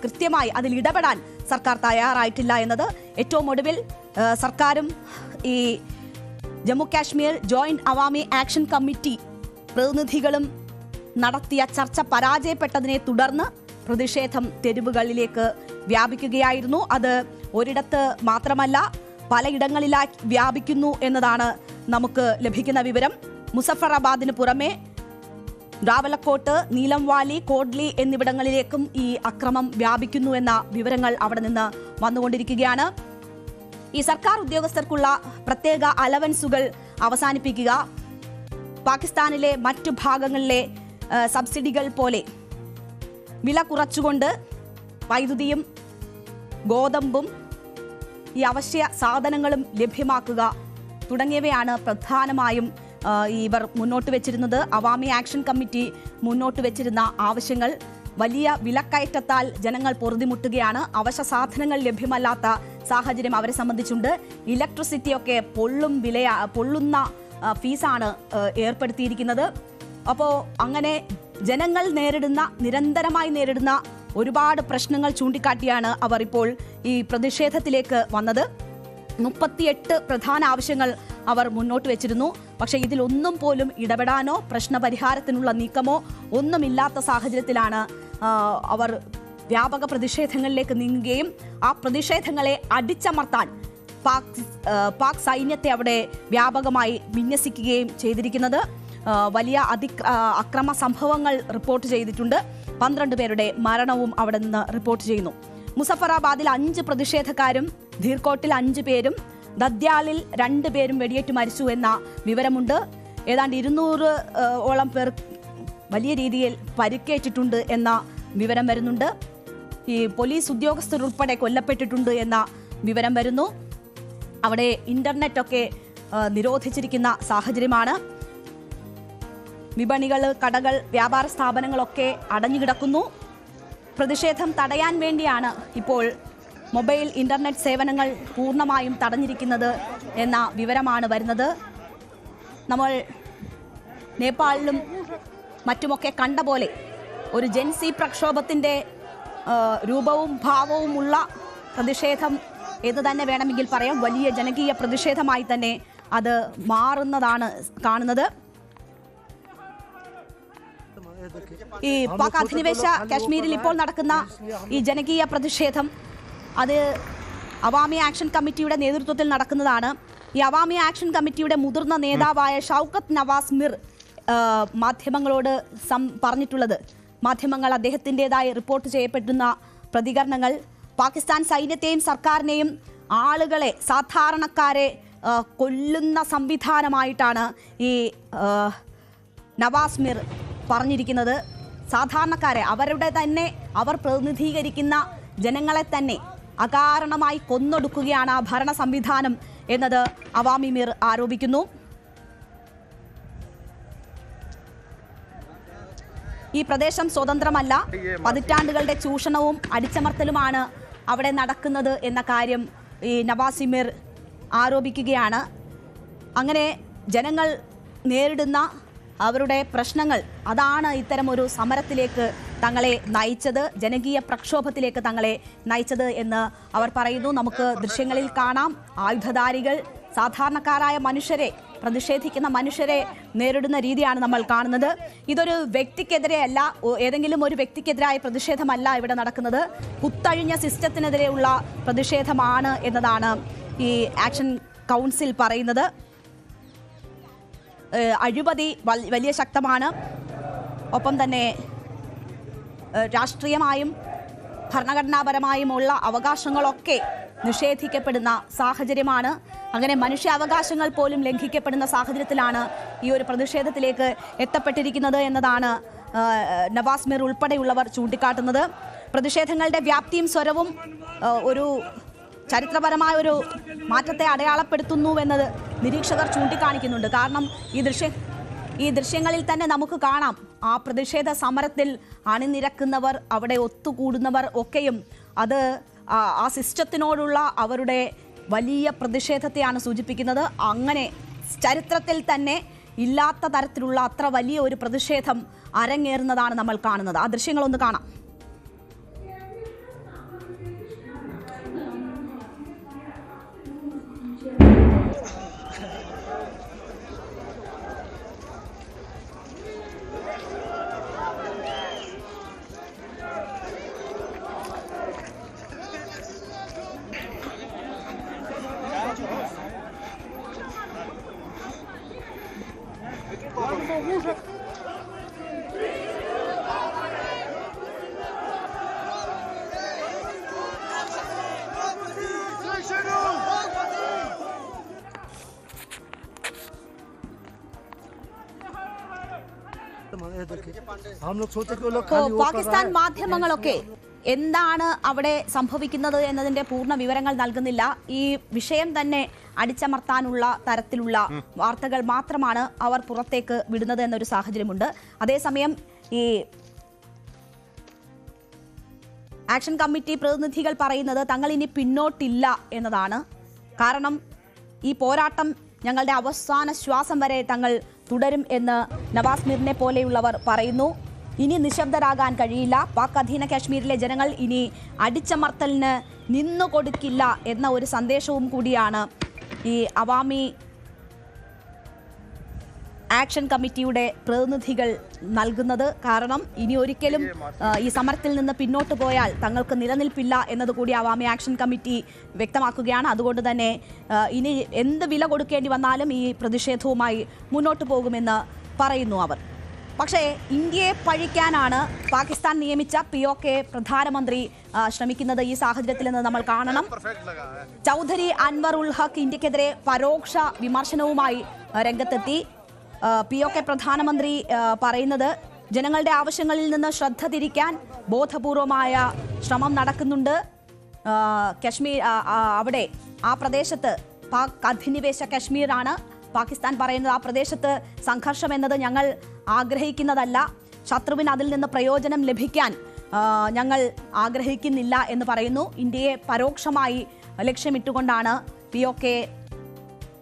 കൃത്യമായി അതിൽ ഇടപെടാൻ സർക്കാർ തയ്യാറായിട്ടില്ല എന്നത്. ഏറ്റവും ഒടുവിൽ സർക്കാരും ഈ Jammu Kashmir joint Awami action committee പ്രതിനിധികളും നടത്തിയ ചർച്ച പരാജയപ്പെട്ടതിനെ തുടർന്ന് പ്രതിഷേധം തെരുവുകളിലേക്ക് വ്യാപിക്കുകയായിരുന്നു. അത് ഒരിടത്ത് മാത്രമല്ല, പലയിടങ്ങളിലായി വ്യാപിക്കുന്നു എന്നതാണ് നമുക്ക് ലഭിക്കുന്ന വിവരം. മുസഫറാബാദിന് പുറമെ രാവലക്കോട്ട്, നീലംവാലി, കോഡ്ലി എന്നിവിടങ്ങളിലേക്കും ഈ അക്രമം വ്യാപിക്കുന്നു എന്ന വിവരങ്ങൾ അവിടെ നിന്ന് വന്നുകൊണ്ടിരിക്കുകയാണ്. ഈ സർക്കാർ ഉദ്യോഗസ്ഥർക്കുള്ള പ്രത്യേക അലവൻസുകൾ അവസാനിപ്പിക്കുക, പാകിസ്ഥാനിലെ മറ്റു ഭാഗങ്ങളിലെ സബ്സിഡികൾ പോലെ വില കുറച്ചുകൊണ്ട് വൈദ്യുതിയും ഗോതമ്പും ഈ അവശ്യ സാധനങ്ങളും ലഭ്യമാക്കുക തുടങ്ങിയവയാണ് പ്രധാനമായും ഇവർ മുന്നോട്ട് വെച്ചിരുന്നത്. അവാമി ആക്ഷൻ കമ്മിറ്റി മുന്നോട്ട് വെച്ചിരുന്ന ആവശ്യങ്ങൾ. വലിയ വിലക്കയറ്റത്താൽ ജനങ്ങൾ പൊറുതിമുട്ടുകയാണ്. അവശ്യ സാധനങ്ങൾ ലഭ്യമല്ലാത്ത സാഹചര്യം അവരെ സംബന്ധിച്ചുണ്ട്. ഇലക്ട്രിസിറ്റിയൊക്കെ പൊള്ളുന്ന ഫീസാണ് ഏർപ്പെടുത്തിയിരിക്കുന്നത്. അപ്പോൾ അങ്ങനെ ജനങ്ങൾ നിരന്തരമായി നേരിടുന്ന ഒരുപാട് പ്രശ്നങ്ങൾ ചൂണ്ടിക്കാട്ടിയാണ് അവർ ഇപ്പോൾ ഈ പ്രതിഷേധത്തിലേക്ക് വന്നത്. 38 പ്രധാന ആവശ്യങ്ങൾ അവർ മുന്നോട്ട് വെച്ചിരുന്നു. പക്ഷേ ഇതിലൊന്നും പോലും ഇടപെടാനോ പ്രശ്നപരിഹാരത്തിനുള്ള നീക്കമോ ഒന്നുമില്ലാത്ത സാഹചര്യത്തിലാണ് അവർ വ്യാപക പ്രതിഷേധങ്ങളിലേക്ക് നീങ്ങുകയും ആ പ്രതിഷേധങ്ങളെ അടിച്ചമർത്താൻ പാക് സൈന്യത്തെ അവിടെ വ്യാപകമായി വിന്യസിക്കുകയും ചെയ്തിരിക്കുന്നത്. വലിയ അക്രമ സംഭവങ്ങൾ റിപ്പോർട്ട് ചെയ്തിട്ടുണ്ട്. 12 പേരുടെ മരണവും അവിടെ നിന്ന് റിപ്പോർട്ട് ചെയ്യുന്നു. മുസഫറാബാദിൽ 5 പ്രതിഷേധക്കാരും, ധീർകോട്ടിൽ 5 പേരും, ദദ്യാലിൽ 2 പേരും വെടിയേറ്റ് മരിച്ചു എന്ന വിവരമുണ്ട്. ഏതാണ്ട് 200 പേർ വലിയ രീതിയിൽ പരിക്കേറ്റിട്ടുണ്ട് എന്ന വിവരം വരുന്നുണ്ട്. ഈ പോലീസ് ഉദ്യോഗസ്ഥർ ഉൾപ്പെടെ കൊല്ലപ്പെട്ടിട്ടുണ്ട് എന്ന വിവരം വരുന്നു. അവിടെ ഇന്റർനെറ്റൊക്കെ നിരോധിച്ചിരിക്കുന്ന സാഹചര്യമാണ്. വിപണികൾ, കടകൾ, വ്യാപാര സ്ഥാപനങ്ങളൊക്കെ അടഞ്ഞുകിടക്കുന്നു. പ്രതിഷേധം തടയാൻ വേണ്ടിയാണ് ഇപ്പോൾ മൊബൈൽ ഇന്റർനെറ്റ് സേവനങ്ങൾ പൂർണ്ണമായും തടഞ്ഞിരിക്കുന്നത് എന്ന വിവരമാണ് വരുന്നത്. നമ്മൾ നേപ്പാളിലും മറ്റുമൊക്കെ കണ്ട പോലെ ഒരു ജെൻസി പ്രക്ഷോഭത്തിൻ്റെ രൂപവും ഭാവവുമുള്ള പ്രതിഷേധം എന്ന് തന്നെ വേണമെങ്കിൽ പറയാം. വലിയ ജനകീയ പ്രതിഷേധമായി തന്നെ അത് മാറുന്നതാണ് കാണുന്നത്. ഈ പാക് അധിനിവേശ കാശ്മീരിൽ ഇപ്പോൾ നടക്കുന്ന ഈ ജനകീയ പ്രതിഷേധം അത് അവാമി ആക്ഷൻ കമ്മിറ്റിയുടെ നേതൃത്വത്തിൽ നടക്കുന്നതാണ്. ഈ അവാമി ആക്ഷൻ കമ്മിറ്റിയുടെ മുതിർന്ന നേതാവായ ഷൗക്കത്ത് നവാസ് മിർ മാധ്യമങ്ങളോട് പറഞ്ഞിട്ടുള്ളത്, മാധ്യമങ്ങൾ അദ്ദേഹത്തിൻ്റെതായി റിപ്പോർട്ട് ചെയ്യപ്പെടുന്ന പ്രതികരണങ്ങൾ, പാകിസ്ഥാൻ സൈന്യത്തെയും സർക്കാരിനെയും ആളുകളെ, സാധാരണക്കാരെ കൊല്ലുന്ന സംവിധാനമായിട്ടാണ് ഈ നവാസ് മിർ പറഞ്ഞിരിക്കുന്നത്. സാധാരണക്കാരെ, അവർ പ്രതിനിധീകരിക്കുന്ന ജനങ്ങളെ തന്നെ അകാരണമായി കൊന്നൊടുക്കുകയാണ് ആ ഭരണ സംവിധാനം എന്നത് അവാമി മിർ ആരോപിക്കുന്നു. ഈ പ്രദേശം സ്വതന്ത്രമല്ല, പതിറ്റാണ്ടുകളുടെ ചൂഷണവും അടിച്ചമർത്തലുമാണ് അവിടെ നടക്കുന്നത് എന്ന കാര്യം ഈ നവാസ് മിർ ആരോപിക്കുകയാണ്. അങ്ങനെ ജനങ്ങൾ നേരിടുന്ന അവരുടെ പ്രശ്നങ്ങൾ, അതാണ് ഇത്തരമൊരു സമരത്തിലേക്ക് തങ്ങളെ നയിച്ചത്, ജനകീയ പ്രക്ഷോഭത്തിലേക്ക് തങ്ങളെ നയിച്ചത് എന്ന് അവർ പറയുന്നു. നമുക്ക് ദൃശ്യങ്ങളിൽ കാണാം, ആയുധധാരികൾ സാധാരണക്കാരായ മനുഷ്യരെ, പ്രതിഷേധിക്കുന്ന മനുഷ്യരെ നേരിടുന്ന രീതിയാണ് നമ്മൾ കാണുന്നത്. ഇതൊരു വ്യക്തിക്കെതിരെ അല്ല, ഏതെങ്കിലും ഒരു വ്യക്തിക്കെതിരായ പ്രതിഷേധമല്ല ഇവിടെ നടക്കുന്നത്. കുത്തഴിഞ്ഞ സിസ്റ്റത്തിനെതിരെയുള്ള പ്രതിഷേധമാണ് എന്നതാണ് ഈ ആക്ഷൻ കൗൺസിൽ പറയുന്നത്. അഴിമതി വലിയ ശക്തമാണ്. ഒപ്പം തന്നെ രാഷ്ട്രീയമായും ഭരണഘടനാപരമായുമുള്ള അവകാശങ്ങളൊക്കെ നിഷേധിക്കപ്പെടുന്ന സാഹചര്യമാണ്. അങ്ങനെ മനുഷ്യാവകാശങ്ങൾ പോലും ലംഘിക്കപ്പെടുന്ന സാഹചര്യത്തിലാണ് ഈ ഒരു പ്രതിഷേധത്തിലേക്ക് എത്തപ്പെട്ടിരിക്കുന്നത് എന്നതാണ് നവാസ് മിർ ഉൾപ്പെടെയുള്ളവർ ചൂണ്ടിക്കാട്ടുന്നത്. പ്രതിഷേധങ്ങളുടെ വ്യാപ്തിയും സ്വരവും ഒരു ചരിത്രപരമായ ഒരു മാറ്റത്തെ അടയാളപ്പെടുത്തുന്നുവെന്നത് നിരീക്ഷകർ ചൂണ്ടിക്കാണിക്കുന്നുണ്ട്. കാരണം ഈ ദൃശ്യങ്ങളിൽ തന്നെ നമുക്ക് കാണാം ആ പ്രതിഷേധ സമരത്തിൽ അണിനിരക്കുന്നവർ, അവിടെ ഒത്തുകൂടുന്നവർ ഒക്കെയും അത് ആ സിസ്റ്റത്തിനോടുള്ള അവരുടെ വലിയ പ്രതിഷേധത്തെയാണ് സൂചിപ്പിക്കുന്നത്. അങ്ങനെ ചരിത്രത്തിൽ തന്നെ ഇല്ലാത്ത തരത്തിലുള്ള അത്ര വലിയ ഒരു പ്രതിഷേധം അരങ്ങേറുന്നതാണ് നമ്മൾ കാണുന്നത്. ആ ദൃശ്യങ്ങളൊന്ന് കാണാം. പാകിസ്ഥാൻ മാധ്യമങ്ങളൊക്കെ എന്താണ് അവിടെ സംഭവിക്കുന്നത് എന്നതിന്റെ പൂർണ്ണ വിവരങ്ങൾ നൽകുന്നില്ല. ഈ വിഷയം തന്നെ അടിച്ചമർത്താനുള്ള തരത്തിലുള്ള വാർത്തകൾ മാത്രമാണ് അവർ പുറത്തേക്ക് വിടുന്നത് എന്നൊരു സാഹചര്യമുണ്ട്. അതേസമയം ഈ ആക്ഷൻ കമ്മിറ്റി പ്രതിനിധികൾ പറയുന്നത് തങ്ങൾ ഇനി പിന്നോട്ടില്ല എന്നതാണ്. കാരണം ഈ പോരാട്ടം ഞങ്ങളുടെ അവസാന ശ്വാസം വരെ തങ്ങൾ തുടരും എന്ന് നവാസ് മിറിനെ പോലെയുള്ളവർ പറയുന്നു. ഇനി നിശബ്ദരാകാൻ കഴിയില്ല. പാക് അധീന കാശ്മീരിലെ ജനങ്ങൾ ഇനി അടിച്ചമർത്തലിന് നിന്നുകൊടുക്കില്ല എന്ന ഒരു സന്ദേശവും കൂടിയാണ് ഈ അവാമി ആക്ഷൻ കമ്മിറ്റിയുടെ പ്രതിനിധികൾ നൽകുന്നത്. കാരണം ഇനി ഒരിക്കലും ഈ സമരത്തിൽ നിന്ന് പിന്നോട്ട് പോയാൽ തങ്ങൾക്ക് നിലനിൽപ്പില്ല എന്നതുകൂടി അവാമി ആക്ഷൻ കമ്മിറ്റി വ്യക്തമാക്കുകയാണ്. അതുകൊണ്ട് തന്നെ ഇനി എന്ത് വില കൊടുക്കേണ്ടി വന്നാലും ഈ പ്രതിഷേധവുമായി മുന്നോട്ട് പോകുമെന്ന് പറയുന്നു അവർ. പക്ഷേ ഇന്ത്യയെ പഴിക്കാനാണ് പാകിസ്ഥാൻ നിയമിച്ച POK പ്രധാനമന്ത്രി ശ്രമിക്കുന്നത്. ഈ സാഹചര്യത്തിൽ നിന്ന് നമ്മൾ കാണണം, ചൗധരി അൻവർ ഉൽ ഹക്ക് ഇന്ത്യക്കെതിരെ പരോക്ഷ വിമർശനവുമായി രംഗത്തെത്തി. POK പ്രധാനമന്ത്രി പറയുന്നത് ജനങ്ങളുടെ ആവശ്യങ്ങളിൽ നിന്ന് ശ്രദ്ധ തിരിക്കാൻ ബോധപൂർവമായ ശ്രമം നടക്കുന്നുണ്ട്. കശ്മീർ അവിടെ ആ പ്രദേശത്ത് പാക് അധിനിവേശ കശ്മീരാണ്. പാകിസ്ഥാൻ പറയുന്നത് ആ പ്രദേശത്ത് സംഘർഷം എന്നത് ഞങ്ങൾ ആഗ്രഹിക്കുന്നതല്ല, ശത്രുവിന് അതിൽ നിന്ന് പ്രയോജനം ലഭിക്കാൻ ഞങ്ങൾ ആഗ്രഹിക്കുന്നില്ല എന്ന് പറയുന്നു. ഇന്ത്യയെ പരോക്ഷമായി ലക്ഷ്യമിട്ടുകൊണ്ടാണ് POK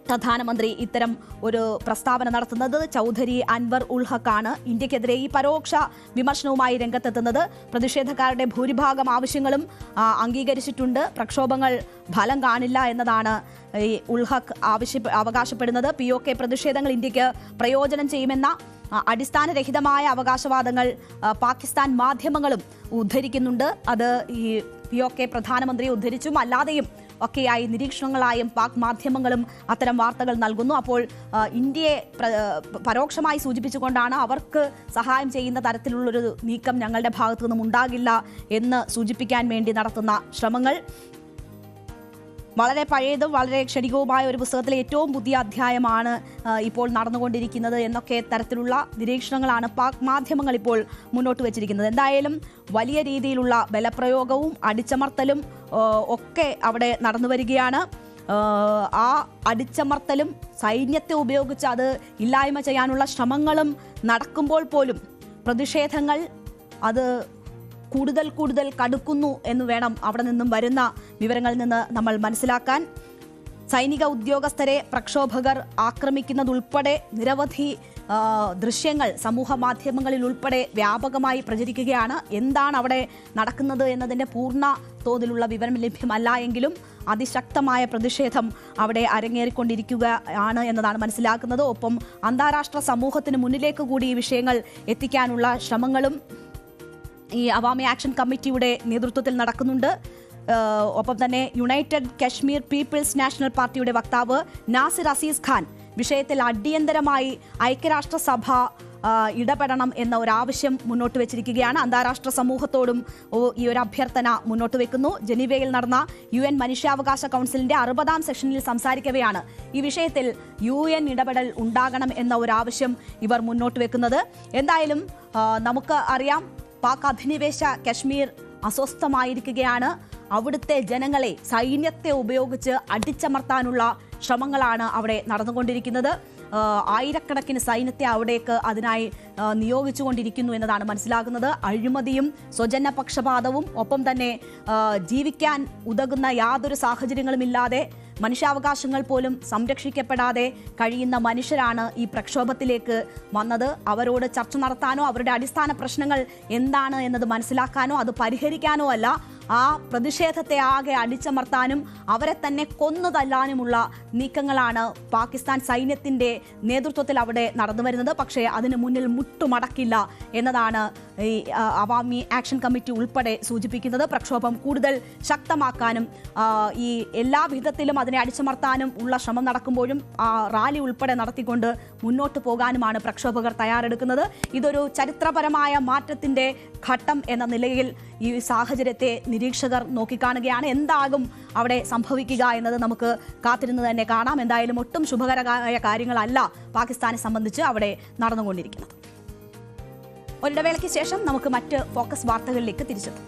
പ്രധാനമന്ത്രി ഇത്തരം ഒരു പ്രസ്താവന നടത്തുന്നത്. ചൗധരി അൻവർ ഉൽ ഹക്കാണ് ഇന്ത്യക്കെതിരെ ഈ പരോക്ഷ വിമർശനവുമായി രംഗത്തെത്തുന്നത്. പ്രതിഷേധക്കാരുടെ ഭൂരിഭാഗം ആവശ്യങ്ങളും അംഗീകരിച്ചിട്ടുണ്ട്. പ്രക്ഷോഭങ്ങൾ ഫലം കാണില്ല എന്നതാണ് ഈ ഉൽ ഹക്ക് അവകാശപ്പെടുന്നത്. POK പ്രതിഷേധങ്ങൾ ഇന്ത്യക്ക് പ്രയോജനം ചെയ്യുമെന്ന അടിസ്ഥാനരഹിതമായ അവകാശവാദങ്ങൾ പാകിസ്ഥാൻ മാധ്യമങ്ങളും ഉദ്ധരിക്കുന്നുണ്ട്. അത് ഈ POK പ്രധാനമന്ത്രി ഉദ്ധരിച്ചും അല്ലാതെയും ഒക്കെയായി നിരീക്ഷണങ്ങളായും പാക് മാധ്യമങ്ങളും അത്തരം വാർത്തകൾ നൽകുന്നു. അപ്പോൾ ഇന്ത്യയെ പരോക്ഷമായി സൂചിപ്പിച്ചുകൊണ്ടാണ് അവർക്ക് സഹായം ചെയ്യുന്ന തരത്തിലുള്ളൊരു നീക്കം ഞങ്ങളുടെ ഭാഗത്തു നിന്നും ഉണ്ടാകില്ല എന്ന് സൂചിപ്പിക്കാൻ വേണ്ടി നടത്തുന്ന ശ്രമങ്ങൾ. വളരെ പഴയതും വളരെ ക്ഷണികവുമായ ഒരു പുസ്തകത്തിലെ ഏറ്റവും പുതിയ അധ്യായമാണ് ഇപ്പോൾ നടന്നുകൊണ്ടിരിക്കുന്നത് എന്നൊക്കെ തരത്തിലുള്ള നിരീക്ഷണങ്ങളാണ് പാക് മാധ്യമങ്ങൾ ഇപ്പോൾ മുന്നോട്ട് വച്ചിരിക്കുന്നത്. എന്തായാലും വലിയ രീതിയിലുള്ള ബലപ്രയോഗവും അടിച്ചമർത്തലും ഒക്കെ അവിടെ നടന്നു വരികയാണ്. ആ അടിച്ചമർത്തലും സൈന്യത്തെ ഉപയോഗിച്ച് അത് ഇല്ലായ്മ ചെയ്യാനുള്ള ശ്രമങ്ങളും നടക്കുമ്പോൾ പോലും പ്രതിഷേധങ്ങൾ അത് കൂടുതൽ കടുക്കുന്നു എന്ന് വേണം അവിടെ നിന്നും വരുന്ന വിവരങ്ങളിൽ നിന്ന് നമ്മൾ മനസ്സിലാക്കാൻ. സൈനിക ഉദ്യോഗസ്ഥരെ പ്രക്ഷോഭകർ ആക്രമിക്കുന്നതുൾപ്പെടെ നിരവധി ദൃശ്യങ്ങൾ സമൂഹ മാധ്യമങ്ങളിൽ ഉൾപ്പെടെ വ്യാപകമായി പ്രചരിക്കുകയാണ്. എന്താണ് അവിടെ നടക്കുന്നത് എന്നതിൻ്റെ പൂർണ്ണ തോതിലുള്ള വിവരം ലഭ്യമല്ല എങ്കിലും അതിശക്തമായ പ്രതിഷേധം അവിടെ അരങ്ങേറിക്കൊണ്ടിരിക്കുകയാണ് എന്നതാണ് മനസ്സിലാക്കുന്നത്. ഒപ്പം അന്താരാഷ്ട്ര സമൂഹത്തിന് മുന്നിലേക്ക് കൂടി ഈ വിഷയങ്ങൾ എത്തിക്കാനുള്ള ശ്രമങ്ങളും ഈ അവാമി ആക്ഷൻ കമ്മിറ്റിയുടെ നേതൃത്വത്തിൽ നടക്കുന്നുണ്ട്. ഒപ്പം തന്നെ യുണൈറ്റഡ് കശ്മീർ പീപ്പിൾസ് നാഷണൽ പാർട്ടിയുടെ വക്താവ് നാസിർ അസീസ് ഖാൻ വിഷയത്തിൽ അടിയന്തരമായി ഐക്യരാഷ്ട്രസഭ ഇടപെടണം എന്ന ഒരാവശ്യം മുന്നോട്ട് വെച്ചിരിക്കുകയാണ്. അന്താരാഷ്ട്ര സമൂഹത്തോടും ഈ ഒരു അഭ്യർത്ഥന മുന്നോട്ട് വെക്കുന്നു. ജനീവയിൽ നടന്ന UN മനുഷ്യാവകാശ കൗൺസിലിന്റെ 60ാം സെഷനിൽ സംസാരിക്കവെയാണ് ഈ വിഷയത്തിൽ UN ഇടപെടൽ ഉണ്ടാകണം എന്ന ഒരാവശ്യം ഇവർ മുന്നോട്ട് വെക്കുന്നത്. എന്തായാലും നമുക്ക് അറിയാം, പാക് അധിനിവേശ കശ്മീർ അസ്വസ്ഥമായിരിക്കുകയാണ്. അവിടുത്തെ ജനങ്ങളെ സൈന്യത്തെ ഉപയോഗിച്ച് അടിച്ചമർത്താനുള്ള ശ്രമങ്ങളാണ് അവിടെ നടന്നുകൊണ്ടിരിക്കുന്നത്. ആയിരക്കണക്കിന് സൈന്യത്തെ അവിടേക്ക് അതിനായി നിയോഗിച്ചുകൊണ്ടിരിക്കുന്നു എന്നതാണ് മനസ്സിലാകുന്നത്. അഴിമതിയും സ്വജന പക്ഷപാതവും ഒപ്പം തന്നെ ജീവിക്കാൻ ഉതകുന്ന യാതൊരു സാഹചര്യങ്ങളുമില്ലാതെ മനുഷ്യാവകാശങ്ങൾ പോലും സംരക്ഷിക്കപ്പെടാതെ കഴിയുന്ന മനുഷ്യരാണ് ഈ പ്രക്ഷോഭത്തിലേക്ക് വന്നത്. അവരോട് ചർച്ച നടത്താനോ അവരുടെ അടിസ്ഥാന പ്രശ്നങ്ങൾ എന്താണ് എന്നത് മനസ്സിലാക്കാനോ അത് പരിഹരിക്കാനോ അല്ല, ആ പ്രതിഷേധത്തെ ആകെ അടിച്ചമർത്താനും അവരെ തന്നെ കൊന്നു തല്ലാനുമുള്ള നീക്കങ്ങളാണ് പാകിസ്ഥാൻ സൈന്യത്തിന്റെ നേതൃത്വത്തിൽ അവിടെ നടന്നു വരുന്നത്. പക്ഷേ അതിന് മുന്നിൽ മുട്ടുമടക്കില്ല എന്നതാണ് ഈ അവാമി ആക്ഷൻ കമ്മിറ്റി ഉൾപ്പെടെ സൂചിപ്പിക്കുന്നത്. പ്രക്ഷോഭം കൂടുതൽ ശക്തമാക്കാനും ഈ എല്ലാ വിധത്തിലും അതിനെ അടിച്ചമർത്താനും ഉള്ള ശ്രമം നടക്കുമ്പോഴും റാലി ഉൾപ്പെടെ നടത്തിക്കൊണ്ട് മുന്നോട്ട് പോകാനുമാണ് പ്രക്ഷോഭകർ തയ്യാറെടുക്കുന്നത്. ഇതൊരു ചരിത്രപരമായ മാറ്റത്തിന്റെ ഘട്ടം എന്ന നിലയിൽ ഈ സാഹചര്യത്തെ നിരീക്ഷകർ നോക്കിക്കാണുകയാണ്. എന്താകും അവിടെ സംഭവിക്കുക എന്നത് നമുക്ക് കാത്തിരുന്ന് തന്നെ കാണാം. എന്തായാലും ഒട്ടും ശുഭകരമായ കാര്യങ്ങളല്ല പാകിസ്ഥാനെ സംബന്ധിച്ച് അവിടെ നടന്നുകൊണ്ടിരിക്കുന്നത്. ഒരിടവേളയ്ക്ക് ശേഷം നമുക്ക് മറ്റ് ഫോക്കസ് വാർത്തകളിലേക്ക് തിരിച്ചെത്താം.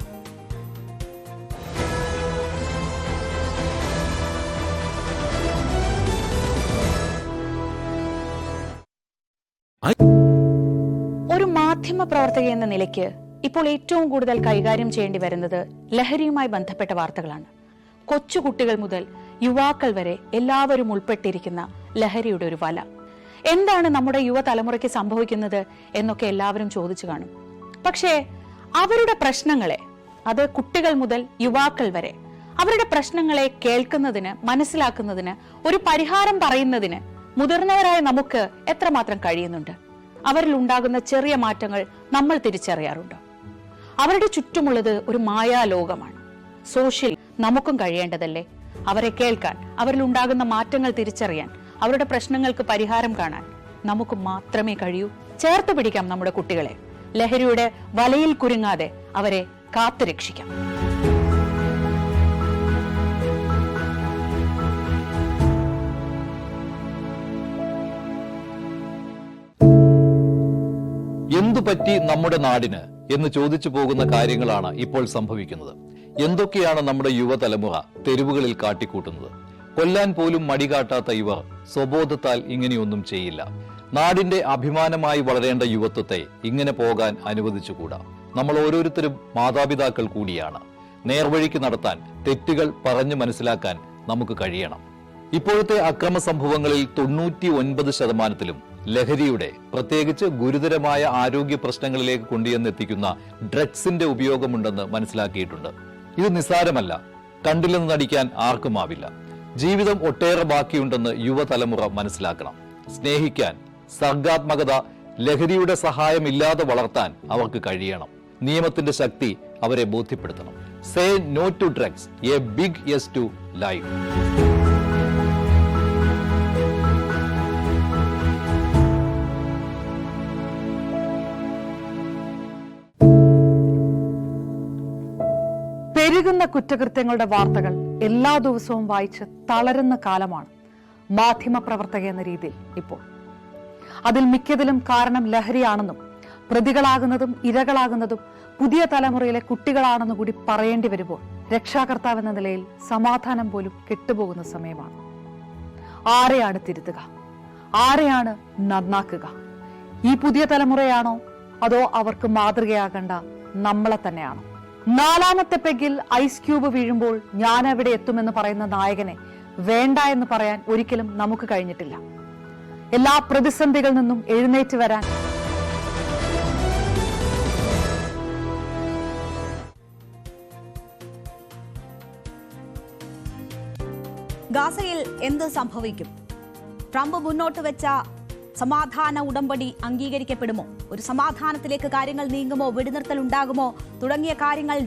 ഒരു മാധ്യമ പ്രവർത്തക എന്ന നിലയ്ക്ക് ഇപ്പോൾ ഏറ്റവും കൂടുതൽ കൈകാര്യം ചെയ്യേണ്ടി വരുന്നത് ലഹരിയുമായി ബന്ധപ്പെട്ട വാർത്തകളാണ്. കൊച്ചുകുട്ടികൾ മുതൽ യുവാക്കൾ വരെ എല്ലാവരും ഉൾപ്പെട്ടിരിക്കുന്ന ലഹരിയുടെ ഒരു വല. എന്താണ് നമ്മുടെ യുവതലമുറയ്ക്ക് സംഭവിക്കുന്നത് എന്നൊക്കെ എല്ലാവരും ചോദിച്ചു കാണും. പക്ഷേ അവരുടെ പ്രശ്നങ്ങളെ, അത് കുട്ടികൾ മുതൽ യുവാക്കൾ വരെ, അവരുടെ പ്രശ്നങ്ങളെ കേൾക്കുന്നതിന്, മനസ്സിലാക്കുന്നതിന്, ഒരു പരിഹാരം പറയുന്നതിന് മുതിർന്നവരായ നമുക്ക് എത്രമാത്രം കഴിയുന്നുണ്ട്? അവരിൽ ഉണ്ടാകുന്ന ചെറിയ മാറ്റങ്ങൾ നമ്മൾ തിരിച്ചറിയാറുണ്ടോ? അവരുടെ ചുറ്റുമുള്ളത് ഒരു മായാലോകമാണ്. സോഷ്യൽ നമുക്കും കഴിയേണ്ടതല്ലേ അവരെ കേൾക്കാൻ, അവരിൽ ഉണ്ടാകുന്ന മാറ്റങ്ങൾ തിരിച്ചറിയാൻ, അവരുടെ പ്രശ്നങ്ങൾക്ക് പരിഹാരം കാണാൻ നമുക്ക് മാത്രമേ കഴിയൂ. ചേർത്ത് പിടിക്കാം നമ്മുടെ കുട്ടികളെ. ലഹരിയുടെ വലയിൽ കുരുങ്ങാതെ അവരെ കാത്തുരക്ഷിക്കാം. എന്തുപറ്റി നമ്മുടെ നാടിന് എന്ന് ചോദിച്ചു പോകുന്ന കാര്യങ്ങളാണ് ഇപ്പോൾ സംഭവിക്കുന്നത്. എന്തൊക്കെയാണ് നമ്മുടെ യുവതലമുറ തെരുവുകളിൽ കാട്ടിക്കൂട്ടുന്നത്? കൊല്ലാൻ പോലും മടികാട്ടാത്ത ഇവർ സ്വബോധത്താൽ ഇങ്ങനെയൊന്നും ചെയ്യില്ല. നാടിന്റെ അഭിമാനമായി വളരേണ്ട യുവത്വത്തെ ഇങ്ങനെ പോകാൻ അനുവദിച്ചുകൂടാ. നമ്മൾ ഓരോരുത്തരും മാതാപിതാക്കൾ കൂടിയാണ്. നേർവഴിക്ക് നടത്താൻ, തെറ്റുകൾ പറഞ്ഞു മനസ്സിലാക്കാൻ നമുക്ക് കഴിയണം. ഇപ്പോഴത്തെ അക്രമ സംഭവങ്ങളിൽ 99% ലഹരിയുടെ, പ്രത്യേകിച്ച് ഗുരുതരമായ ആരോഗ്യ പ്രശ്നങ്ങളിലേക്ക് കൊണ്ടുവന്നെത്തിക്കുന്ന ഡ്രഗ്സിന്റെ ഉപയോഗമുണ്ടെന്ന് മനസ്സിലാക്കിയിട്ടുണ്ട്. ഇത് നിസ്സാരമല്ല. കണ്ടില്ലെന്ന് നടിക്കാൻ ആർക്കുമാവില്ല. ജീവിതം ഒട്ടേറെ ബാക്കിയുണ്ടെന്ന് യുവതലമുറ മനസ്സിലാക്കണം. സ്നേഹിക്കാൻ, സർഗാത്മകത, ലഹരിയുടെ സഹായമില്ലാതെ വളർത്താൻ അവർക്ക് കഴിയണം. നിയമത്തിന്റെ ശക്തി അവരെ ബോധ്യപ്പെടുത്തണം. Say no to drugs, a big yes to life. പെരുകുന്ന കുറ്റകൃത്യങ്ങളുടെ വാർത്തകൾ എല്ലാ ദിവസവും വായിച്ച് തളരുന്ന കാലമാണ് മാധ്യമപ്രവർത്തക എന്ന രീതിയിൽ ഇപ്പോൾ. അതിൽ മിക്കതിലും കാരണം ലഹരിയാണെന്നും പ്രതികളാകുന്നതും ഇരകളാകുന്നതും പുതിയ തലമുറയിലെ കുട്ടികളാണെന്ന് കൂടി പറയേണ്ടി വരുമ്പോൾ രക്ഷാകർത്താവ് എന്ന നിലയിൽ സമാധാനം പോലും കെട്ടുപോകുന്ന സമയമാണ്. ആരെയാണ് തിരുത്തുക? ആരെയാണ് നന്നാക്കുക? ഈ പുതിയ തലമുറയാണോ അതോ അവർക്ക് മാതൃകയാകേണ്ട നമ്മളെ തന്നെയാണോ? 4ാമത്തെ പെഗിൽ ഐസ് ക്യൂബ് വീഴുമ്പോൾ ഞാൻ എവിടെ എത്തുമെന്ന് പറയുന്ന നായകനെ വേണ്ട എന്ന് പറയാൻ ഒരിക്കലും നമുക്ക് കഴിഞ്ഞിട്ടില്ല. എല്ലാ പ്രതിസന്ധികളിൽ നിന്നും എഴുന്നേറ്റ് വരാൻ ഗാസയിൽ എന്ത് സംഭവിക്കും? ട്രംപ് മുന്നോട്ട് വെച്ച സമാധാന ഉടമ്പടി അംഗീകരിക്കപ്പെടുമോ? ഒരു സമാധാനത്തിലേക്ക് കാര്യങ്ങൾ നീങ്ങുമോ? വെടിനിർത്തൽ ഉണ്ടാകുമോ? തുടങ്ങിയ കാര്യങ്ങൾ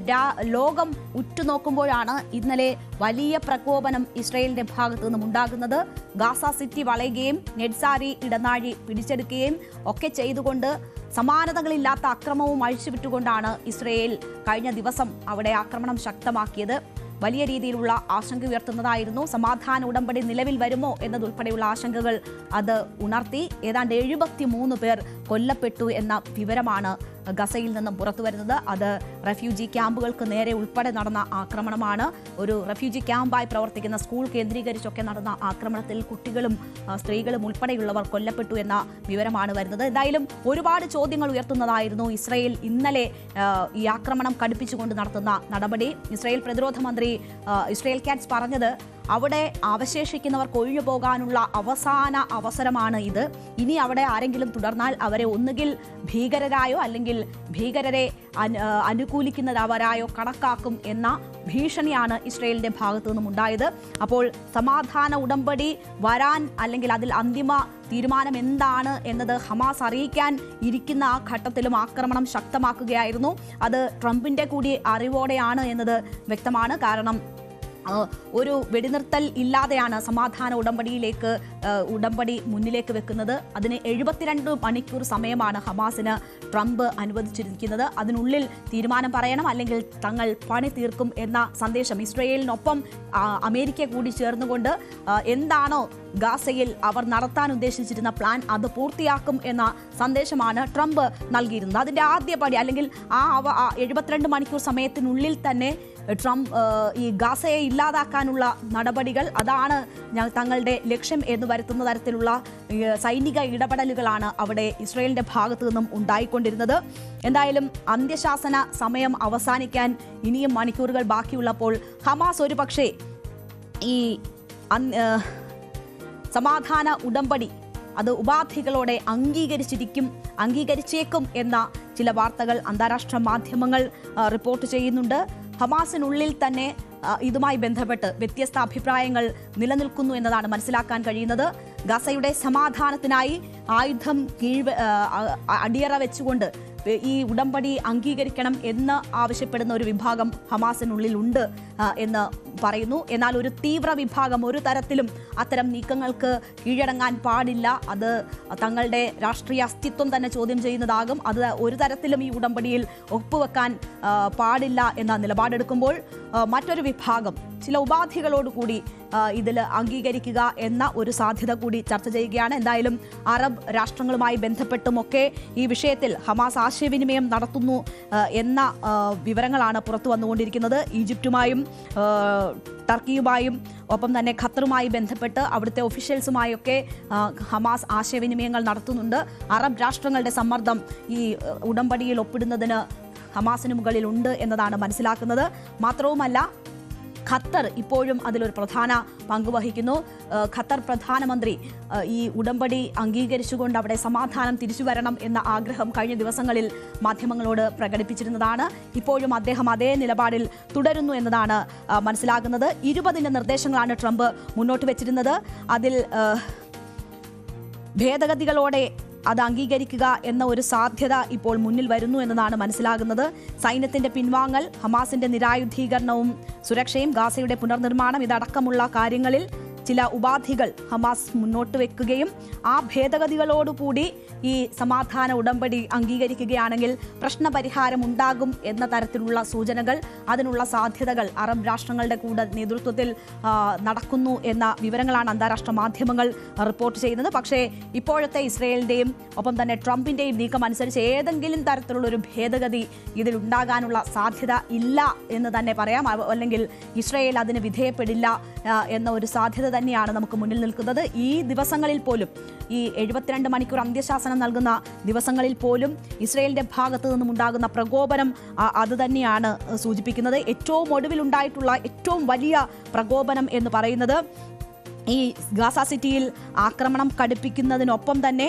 ലോകം ഉറ്റുനോക്കുമ്പോഴാണ് ഇന്നലെ വലിയ പ്രകോപനം ഇസ്രയേലിന്റെ ഭാഗത്തു നിന്നും ഉണ്ടാകുന്നത്. ഗാസ സിറ്റി വളയുകയും നെഡ്സാരി ഇടനാഴി പിടിച്ചെടുക്കുകയും ഒക്കെ ചെയ്തുകൊണ്ട് സമാനതകളില്ലാത്ത അക്രമവും അഴിച്ചുവിട്ടുകൊണ്ടാണ് ഇസ്രയേൽ കഴിഞ്ഞ ദിവസം അവിടെ ആക്രമണം ശക്തമാക്കിയത്. വലിയ രീതിയിലുള്ള ആശങ്ക ഉയർത്തുന്നതായിരുന്നു. സമാധാന ഉടമ്പടി നിലവിൽ വരുമോ എന്നതുൾപ്പെടെയുള്ള ആശങ്കകൾ അത് ഉണർത്തി. ഏതാണ്ട് 73 പേർ കൊല്ലപ്പെട്ടു എന്ന വിവരമാണ് ഗസയിൽ നിന്നും പുറത്തു വരുന്നത്. അത് റെഫ്യൂജി ക്യാമ്പുകൾക്ക് നേരെ ഉൾപ്പെടെ നടന്ന ആക്രമണമാണ്. ഒരു റെഫ്യൂജി ക്യാമ്പായി പ്രവർത്തിക്കുന്ന സ്കൂൾ കേന്ദ്രീകരിച്ചൊക്കെ നടന്ന ആക്രമണത്തിൽ കുട്ടികളും സ്ത്രീകളും ഉൾപ്പെടെയുള്ളവർ കൊല്ലപ്പെട്ടു എന്ന വിവരമാണ് വരുന്നത്. എന്തായാലും ഒരുപാട് ചോദ്യങ്ങൾ ഉയർത്തുന്നതായിരുന്നു ഇസ്രായേൽ ഇന്നലെ ഈ ആക്രമണം കടുപ്പിച്ചുകൊണ്ട് നടത്തുന്ന നടപടി. ഇസ്രായേൽ പ്രതിരോധ മന്ത്രി ഇസ്രായേൽ കാറ്റ്സ് പറഞ്ഞത് അവിടെ അവശേഷിക്കുന്നവർക്ക് ഒഴിഞ്ഞു പോകാനുള്ള അവസാന അവസരമാണ് ഇത്. ഇനി അവിടെ ആരെങ്കിലും തുടർന്നാൽ അവരെ ഒന്നുകിൽ ഭീകരരായോ അല്ലെങ്കിൽ ഭീകരരെ അനുകൂലിക്കുന്നവരായോ കണക്കാക്കും എന്ന ഭീഷണിയാണ് ഇസ്രായേലിന്റെ ഭാഗത്തു നിന്നും ഉണ്ടായത്. അപ്പോൾ സമാധാന ഉടമ്പടി വരാൻ അല്ലെങ്കിൽ അതിൽ അന്തിമ തീരുമാനം എന്താണ് എന്നത് ഹമാസ് അറിയിക്കാൻ ഇരിക്കുന്ന ആ ഘട്ടത്തിലും ആക്രമണം ശക്തമാക്കുകയായിരുന്നു. അത് ട്രംപിന്റെ കൂടി അറിവോടെയാണ് എന്നത് വ്യക്തമാണ്. കാരണം ഒരു വെടിനിർത്തൽ ഇല്ലാതെയാണ് സമാധാന ഉടമ്പടി മുന്നിലേക്ക് വെക്കുന്നത്. അതിന് 72 മണിക്കൂർ സമയമാണ് ഹമാസിന് ട്രംപ് അനുവദിച്ചിരിക്കുന്നത്. അതിനുള്ളിൽ തീരുമാനം പറയണം, അല്ലെങ്കിൽ തങ്ങൾ പണി തീർക്കും എന്ന സന്ദേശം ഇസ്രായേലിനൊപ്പം അമേരിക്ക കൂടി ചേർന്നുകൊണ്ട് എന്താണോ ഗാസയിൽ അവർ നടത്താൻ ഉദ്ദേശിച്ചിരുന്ന പ്ലാൻ അത് പൂർത്തിയാക്കും എന്ന സന്ദേശമാണ് ട്രംപ് നൽകിയിരുന്നത്. അതിന്റെ ആദ്യപടി അല്ലെങ്കിൽ ആ 72 മണിക്കൂർ സമയത്തിനുള്ളിൽ തന്നെ ട്രംപ് ഈ ഗാസയെ ഇല്ലാതാക്കാനുള്ള നടപടികൾ, അതാണ് തങ്ങളുടെ ലക്ഷ്യം എന്ന് വരുത്തുന്ന തരത്തിലുള്ള സൈനിക ഇടപെടലുകളാണ് അവിടെ ഇസ്രായേലിന്റെ ഭാഗത്തു നിന്നും ഉണ്ടായിക്കൊണ്ടിരുന്നത്. എന്തായാലും അന്ത്യശാസന സമയം അവസാനിക്കാൻ ഇനിയും മണിക്കൂറുകൾ ബാക്കിയുള്ളപ്പോൾ ഹമാസ് ഒരു പക്ഷേ ഈ സമാധാന ഉടമ്പടി അത് ഉപാധികളോടെ അംഗീകരിച്ചേക്കും എന്ന ചില വാർത്തകൾ അന്താരാഷ്ട്ര മാധ്യമങ്ങൾ റിപ്പോർട്ട് ചെയ്യുന്നുണ്ട്. ഹമാസിനുള്ളിൽ തന്നെ ഇതുമായി ബന്ധപ്പെട്ട് വ്യത്യസ്ത അഭിപ്രായങ്ങൾ നിലനിൽക്കുന്നു എന്നതാണ് മനസ്സിലാക്കാൻ കഴിയുന്നത്. ഗസയുടെ സമാധാനത്തിനായി ആയുധം അടിയറ വെച്ചുകൊണ്ട് ഈ ഉടമ്പടി അംഗീകരിക്കണം എന്ന് ആവശ്യപ്പെടുന്ന ഒരു വിഭാഗം ഹമാസിനുള്ളിൽ ഉണ്ട് എന്ന് പറയുന്നു. എന്നാൽ ഒരു തീവ്ര വിഭാഗം ഒരു തരത്തിലും അത്തരം നീക്കങ്ങൾക്ക് കീഴടങ്ങാൻ പാടില്ല, അത് തങ്ങളുടെ രാഷ്ട്രീയ അസ്തിത്വം തന്നെ ചോദ്യം ചെയ്യുന്നതാകും, അത് ഒരു തരത്തിലും ഈ ഉടമ്പടിയിൽ ഒപ്പുവെക്കാൻ പാടില്ല എന്ന നിലപാടെടുക്കുമ്പോൾ മറ്റൊരു വിഭാഗം ചില ഉപാധികളോടുകൂടി ഇതിൽ അംഗീകരിക്കുക എന്ന ഒരു സാധ്യത കൂടി ചർച്ച ചെയ്യുകയാണ്. എന്തായാലും അറബ് രാഷ്ട്രങ്ങളുമായി ബന്ധപ്പെട്ടുമൊക്കെ ഈ വിഷയത്തിൽ ഹമാസ് ആശയവിനിമയം നടത്തുന്നു എന്ന വിവരങ്ങളാണ് പുറത്തു വന്നുകൊണ്ടിരിക്കുന്നത്. ഈജിപ്തുമായും ടർക്കിയുമായും ഒപ്പം തന്നെ ഖത്തറുമായി ബന്ധപ്പെട്ട് അവിടുത്തെ ഒഫീഷ്യൽസുമായൊക്കെ ഹമാസ് ആശയവിനിമയങ്ങൾ നടത്തുന്നുണ്ട്. അറബ് രാഷ്ട്രങ്ങളുടെ സമ്മർദ്ദം ഈ ഉടമ്പടിയിൽ ഒപ്പിടുന്നതിന് ഹമാസിന് മുകളിലുണ്ട് എന്നതാണ് മനസ്സിലാക്കുന്നത്. മാത്രവുമല്ല, ഖത്തർ ഇപ്പോഴും അതിലൊരു പ്രധാന പങ്ക് വഹിക്കുന്നു. ഖത്തർ പ്രധാനമന്ത്രി ഈ ഉടമ്പടി അംഗീകരിച്ചുകൊണ്ട് അവിടെ സമാധാനം തിരിച്ചു വരണം എന്ന ആഗ്രഹം കഴിഞ്ഞ ദിവസങ്ങളിൽ മാധ്യമങ്ങളോട് പ്രകടിപ്പിച്ചിരുന്നതാണ്. ഇപ്പോഴും അദ്ദേഹം അതേ നിലപാടിൽ തുടരുന്നു എന്നതാണ് മനസ്സിലാകുന്നത്. 20 നിർദ്ദേശങ്ങളാണ് ട്രംപ് മുന്നോട്ട് വെച്ചിരുന്നത്. അതിൽ ഭേദഗതികളോടെ അത് അംഗീകരിക്കുക എന്ന ഒരു സാധ്യത ഇപ്പോൾ മുന്നിൽ വരുന്നു എന്നതാണ് മനസ്സിലാകുന്നത്. സൈന്യത്തിന്റെ പിൻവാങ്ങൽ, ഹമാസിന്റെ നിരായുധീകരണവും സുരക്ഷയും, ഗാസയുടെ പുനർനിർമ്മാണം ഇതടക്കമുള്ള കാര്യങ്ങളിൽ ചില ഉപാധികൾ ഹമാസ് മുന്നോട്ട് വെക്കുകയും ആ ഭേദഗതികളോടുകൂടി ഈ സമാധാന ഉടമ്പടി അംഗീകരിക്കുകയാണെങ്കിൽ പ്രശ്നപരിഹാരം ഉണ്ടാകും എന്ന തരത്തിലുള്ള സൂചനകൾ, അതിനുള്ള സാധ്യതകൾ അറബ് രാഷ്ട്രങ്ങളുടെ കൂടെ നേതൃത്വത്തിൽ നടക്കുന്നു എന്ന വിവരങ്ങളാണ് അന്താരാഷ്ട്ര മാധ്യമങ്ങൾ റിപ്പോർട്ട് ചെയ്യുന്നത്. പക്ഷേ ഇപ്പോഴത്തെ ഇസ്രയേലിന്റെയും ഒപ്പം തന്നെ ട്രംപിന്റെയും നീക്കം അനുസരിച്ച് ഏതെങ്കിലും തരത്തിലുള്ള ഒരു ഭേദഗതി ഇതിൽ ഉണ്ടാകാനുള്ള സാധ്യത ഇല്ല എന്ന് തന്നെ പറയാം. അല്ലെങ്കിൽ ഇസ്രയേൽ അതിന് വിധേയപ്പെടില്ല എന്ന ഒരു സാധ്യത തന്നെയാണ് നമുക്ക് മുന്നിൽ നിൽക്കുന്നത്. ഈ ദിവസങ്ങളിൽ പോലും, ഈ 72 മണിക്കൂർ അന്ത്യശാസനം നൽകുന്ന ദിവസങ്ങളിൽ പോലും ഇസ്രയേലിന്റെ ഭാഗത്തു നിന്നും ഉണ്ടാകുന്ന പ്രകോപനം അത് തന്നെയാണ് സൂചിപ്പിക്കുന്നത്. ഏറ്റവും ഒടുവിലുണ്ടായിട്ടുള്ള ഏറ്റവും വലിയ പ്രകോപനം എന്ന് പറയുന്നത് ഈ ഗാസ സിറ്റിയിൽ ആക്രമണം കടുപ്പിക്കുന്നതിനൊപ്പം തന്നെ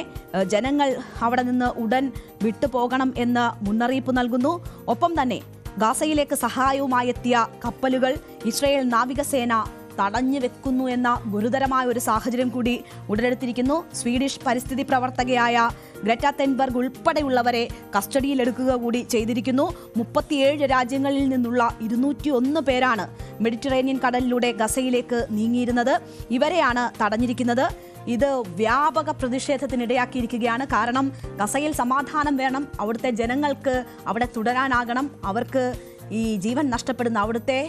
ജനങ്ങൾ അവിടെ നിന്ന് ഉടൻ വിട്ടുപോകണം എന്ന് മുന്നറിയിപ്പ് നൽകുന്നു. ഒപ്പം തന്നെ ഗാസയിലേക്ക് സഹായവുമായി എത്തിയ കപ്പലുകൾ ഇസ്രയേൽ നാവികസേന തടഞ്ഞു വെക്കുന്നു എന്ന ഗുരുതരമായ ഒരു സാഹചര്യം കൂടി ഉടലെടുത്തിരിക്കുന്നു. സ്വീഡിഷ് പരിസ്ഥിതി പ്രവർത്തകയായ ഗ്രെറ്റ തെൻബർഗ് ഉൾപ്പെടെയുള്ളവരെ കസ്റ്റഡിയിലെടുക്കുക കൂടി ചെയ്തിരിക്കുന്നു. 37 രാജ്യങ്ങളിൽ നിന്നുള്ള 201 പേരാണ് മെഡിറ്ററേനിയൻ കടലിലൂടെ ഗസയിലേക്ക് നീങ്ങിയിരുന്നത്. ഇവരെയാണ് തടഞ്ഞിരിക്കുന്നത്. ഇത് വ്യാപക പ്രതിഷേധത്തിനിടയാക്കിയിരിക്കുകയാണ്. കാരണം ഗസയിൽ സമാധാനം വേണം, അവിടുത്തെ ജനങ്ങൾക്ക് അവിടെ തുടരാനാകണം. അവർക്ക് ഈ ജീവൻ നഷ്ടപ്പെടുന്ന, അവിടുത്തെ